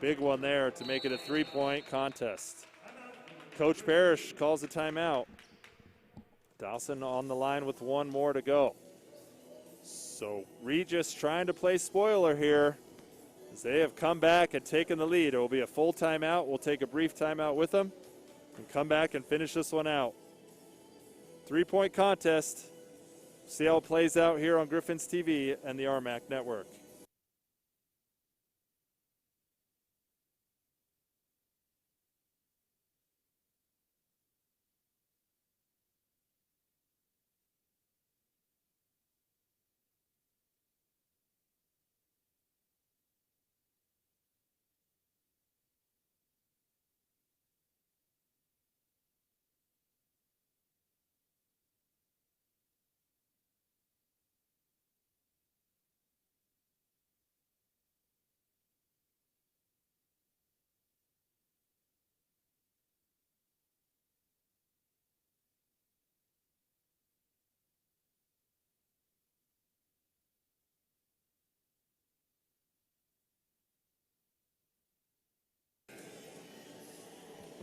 Big one there to make it a 3-point contest. Coach Parrish calls a timeout. Dawson on the line with one more to go. So Regis trying to play spoiler here as they have come back and taken the lead. It will be a full timeout. We'll take a brief timeout with them and come back and finish this one out. 3-point contest. See how it plays out here on Griffins TV and the RMAC Network.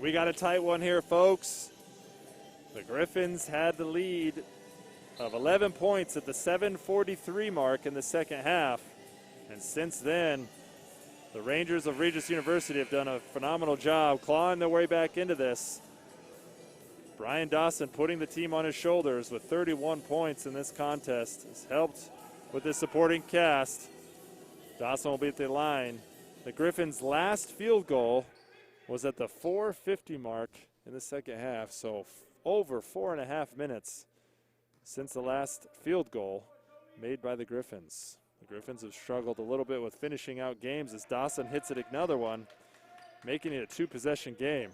We got a tight one here, folks. The Griffins had the lead of 11 points at the 7:43 mark in the second half. And since then, the Rangers of Regis University have done a phenomenal job clawing their way back into this. Brian Dawson putting the team on his shoulders with 31 points in this contest has helped with the supporting cast. Dawson will be at the line. The Griffins' last field goal was at the 4:50 mark in the second half, so over 4.5 minutes since the last field goal made by the Griffins. The Griffins have struggled a little bit with finishing out games as Dawson hits it another one, making it a 2-possession game.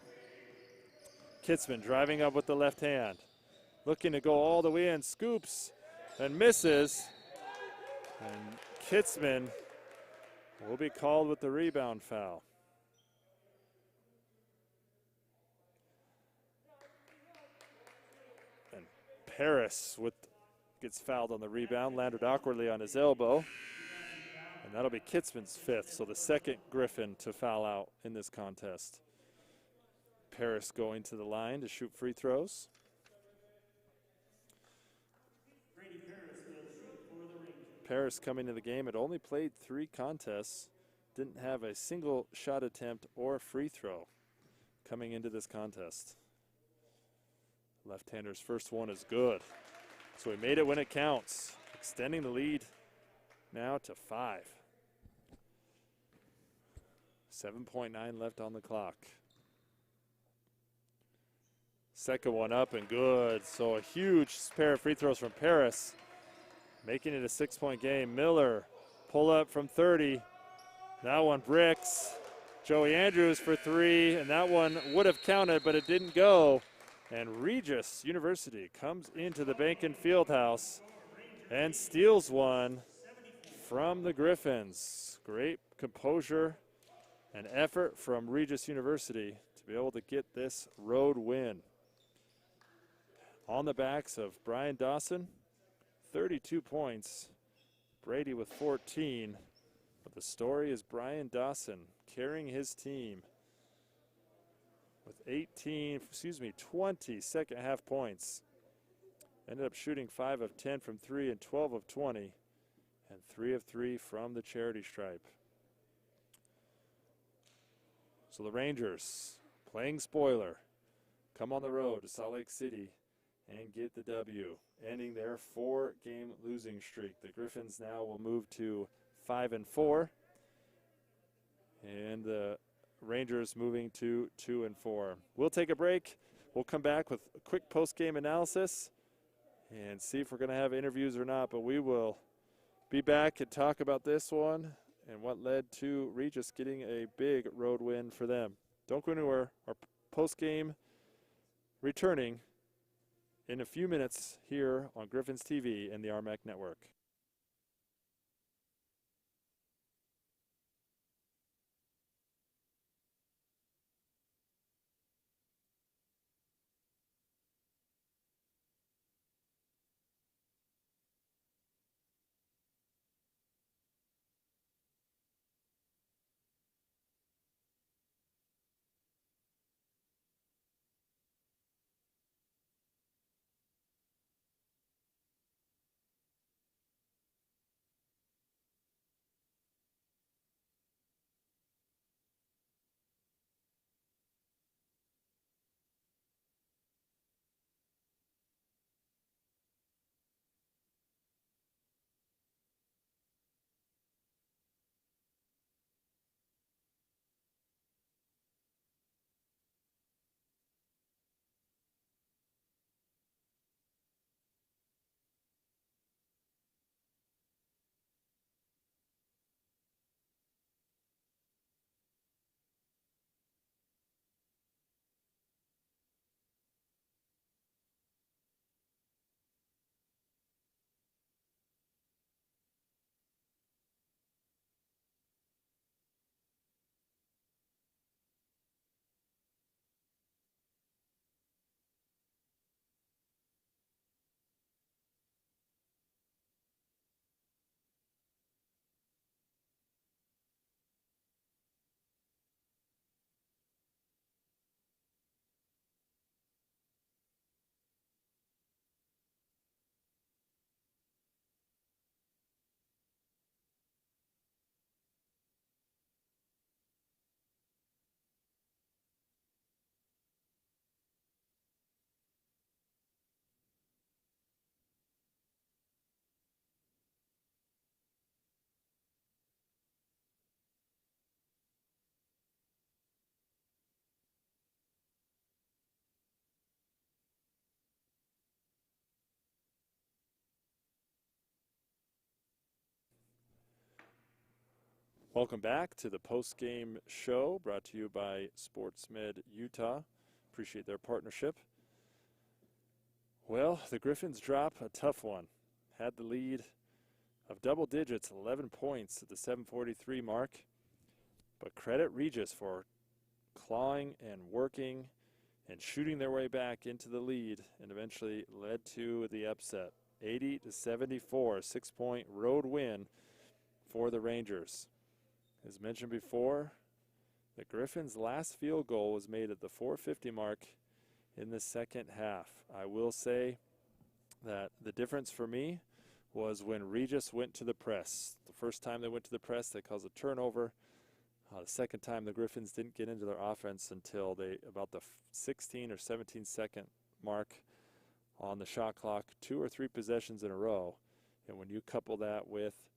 Kitzman driving up with the left hand, looking to go all the way in, scoops and misses. And Kitzman will be called with the rebound foul. And Paris gets fouled on the rebound, landed awkwardly on his elbow. And that'll be Kitzman's 5th, so the second Griffin to foul out in this contest. Paris going to the line to shoot free throws. Paris coming to the game had only played 3 contests, didn't have a single shot attempt or free throw coming into this contest. Left-hander's first one is good. So he made it when it counts, extending the lead now to 5. 7.9 left on the clock. Second one up and good. So a huge pair of free throws from Paris, making it a 6-point game. Miller, pull up from 30. That one bricks. Joey Andrews for 3, and that one would have counted, but it didn't go. And Regis University comes into the Bankin Fieldhouse and steals one from the Griffins. Great composure and effort from Regis University to be able to get this road win. On the backs of Brian Dawson, 32 points. Brady with 14. But the story is Brian Dawson carrying his team with 20 second half points. Ended up shooting 5 of 10 from 3 and 12 of 20. And 3 of 3 from the charity stripe. So the Rangers, playing spoiler, come on the road to Salt Lake City and get the W, ending their 4-game losing streak. The Griffins now will move to 5-4, and the Rangers moving to 2-4. We'll take a break. We'll come back with a quick post-game analysis and see if we're going to have interviews or not, but we will be back and talk about this one and what led to Regis getting a big road win for them. Don't go anywhere. Our post-game returning in a few minutes here on Griffins TV and the RMAC Network. Welcome back to the post-game show brought to you by SportsMed Utah. Appreciate their partnership. Well, the Griffins drop a tough one. Had the lead of double digits, 11 points at the 7:43 mark. But credit Regis for clawing and working and shooting their way back into the lead and eventually led to the upset. 80-74, 6-point road win for the Rangers. As mentioned before, the Griffins' last field goal was made at the 4:50 mark in the second half. I will say that the difference for me was when Regis went to the press. The first time they went to the press, they caused a turnover. The second time, the Griffins didn't get into their offense until about the 16 or 17 second mark on the shot clock, 2 or 3 possessions in a row. And when you couple that with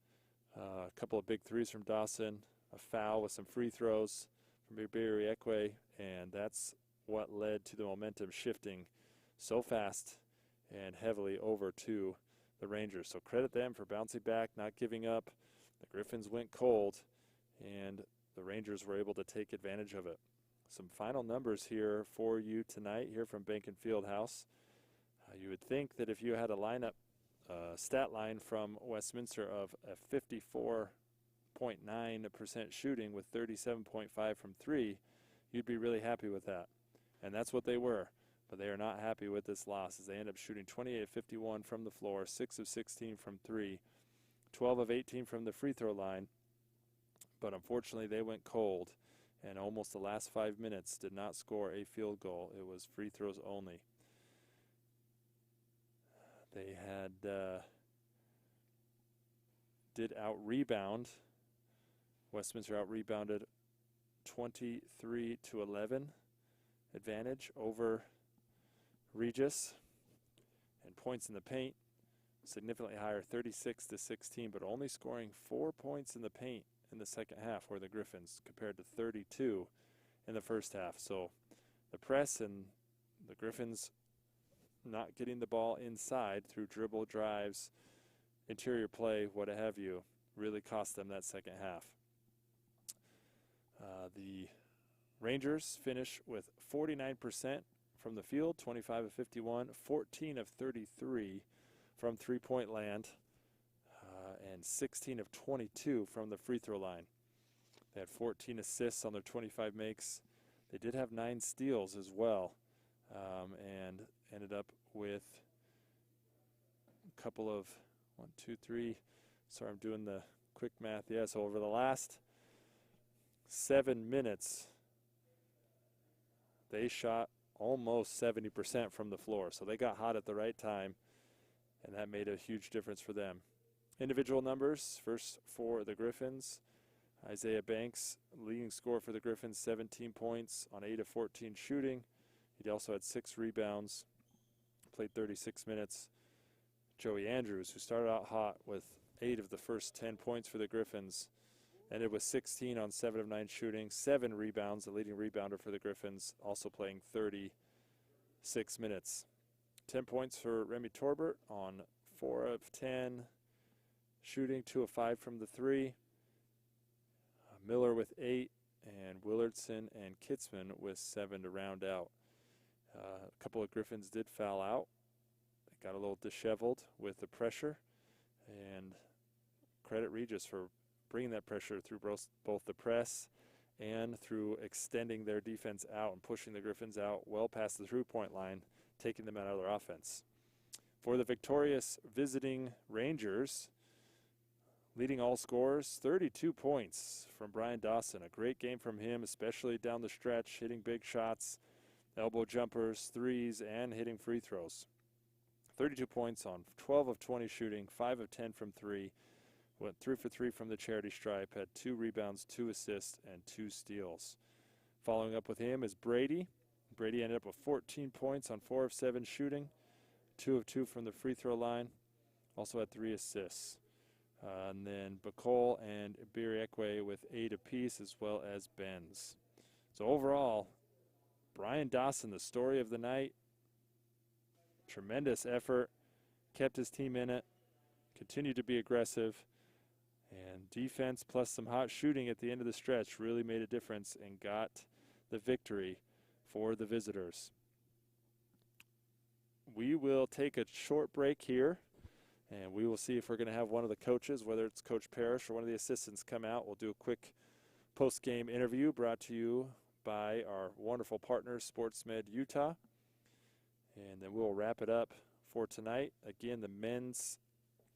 a couple of big threes from Dawson, a foul with some free throws from Iberi Ekwe, and that's what led to the momentum shifting so fast and heavily over to the Rangers. So credit them for bouncing back, not giving up. The Griffins went cold, and the Rangers were able to take advantage of it. Some final numbers here for you tonight here from Bank and Fieldhouse. You would think that if you had a lineup stat line from Westminster of a 54.9% shooting with 37.5 from 3, you'd be really happy with that. And that's what they were. But they are not happy with this loss as they end up shooting 28 of 51 from the floor, 6 of 16 from 3, 12 of 18 from the free throw line. But unfortunately, they went cold, and almost the last 5 minutes did not score a field goal. It was free throws only. They did out-rebound. Westminster out-rebounded 23-11 advantage over Regis. And points in the paint, significantly higher, 36-16, but only scoring 4 points in the paint in the second half were the Griffins compared to 32 in the first half. So the press and the Griffins not getting the ball inside through dribble drives, interior play, what have you, really cost them that second half. The Rangers finish with 49% from the field, 25 of 51, 14 of 33 from three-point land, and 16 of 22 from the free throw line. They had 14 assists on their 25 makes. They did have 9 steals as well, and ended up with a couple of 1, 2, 3. Sorry, I'm doing the quick math. Yeah, so over the last 7 minutes, they shot almost 70% from the floor. So they got hot at the right time, and that made a huge difference for them. Individual numbers, first for the Griffins. Isaiah Banks, leading scorer for the Griffins, 17 points on 8 of 14 shooting. He also had 6 rebounds, played 36 minutes. Joey Andrews, who started out hot with 8 of the first 10 points for the Griffins, ended with 16 on 7 of 9 shooting, 7 rebounds, the leading rebounder for the Griffins, also playing 36 minutes. 10 points for Remy Torbert on 4 of 10 shooting, 2 of 5 from the 3. Miller with 8, and Willardson and Kitzman with 7 to round out. A couple of Griffins did foul out. They got a little disheveled with the pressure, and credit Regis for bringing that pressure through both the press and through extending their defense out and pushing the Griffins out well past the three-point line, taking them out of their offense. For the victorious visiting Rangers, leading all scorers, 32 points from Brian Dawson. A great game from him, especially down the stretch, hitting big shots, elbow jumpers, threes, and hitting free throws. 32 points on 12 of 20 shooting, 5 of 10 from 3. Went 3 for 3 from the charity stripe, had 2 rebounds, 2 assists, and 2 steals. Following up with him is Brady. Brady ended up with 14 points on 4 of 7 shooting, 2 of 2 from the free throw line. Also had 3 assists. And then Bacol and Ibiriekwe with 8 apiece, as well as Benz. So overall, Brian Dawson, the story of the night. Tremendous effort, kept his team in it, continued to be aggressive, and defense plus some hot shooting at the end of the stretch really made a difference and got the victory for the visitors. We will take a short break here, and we will see if we're going to have one of the coaches, whether it's Coach Parrish or one of the assistants, come out. We'll do a quick post-game interview brought to you by our wonderful partners, SportsMed Utah. And then we'll wrap it up for tonight. Again, the men's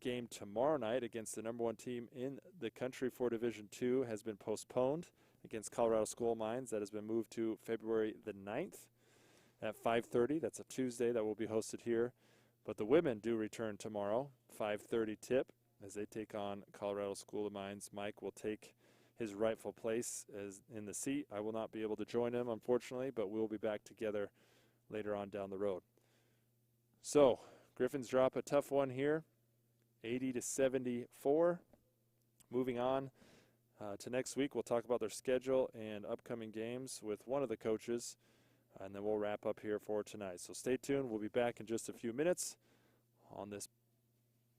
game tomorrow night against the number 1 team in the country for Division II has been postponed against Colorado School Mines. That has been moved to February the 9th at 5:30. That's a Tuesday that will be hosted here. But the women do return tomorrow, 5:30 tip, as they take on Colorado School of Mines. Mike will take his rightful place as in the seat. I will not be able to join him, unfortunately, but we'll be back together later on down the road. So, Griffins drop a tough one here, 80-74. Moving on to next week, we'll talk about their schedule and upcoming games with one of the coaches, and then we'll wrap up here for tonight. So stay tuned. We'll be back in just a few minutes on this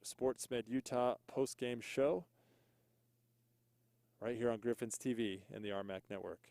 SportsMed Utah post-game show right here on Griffins TV and the RMAC Network.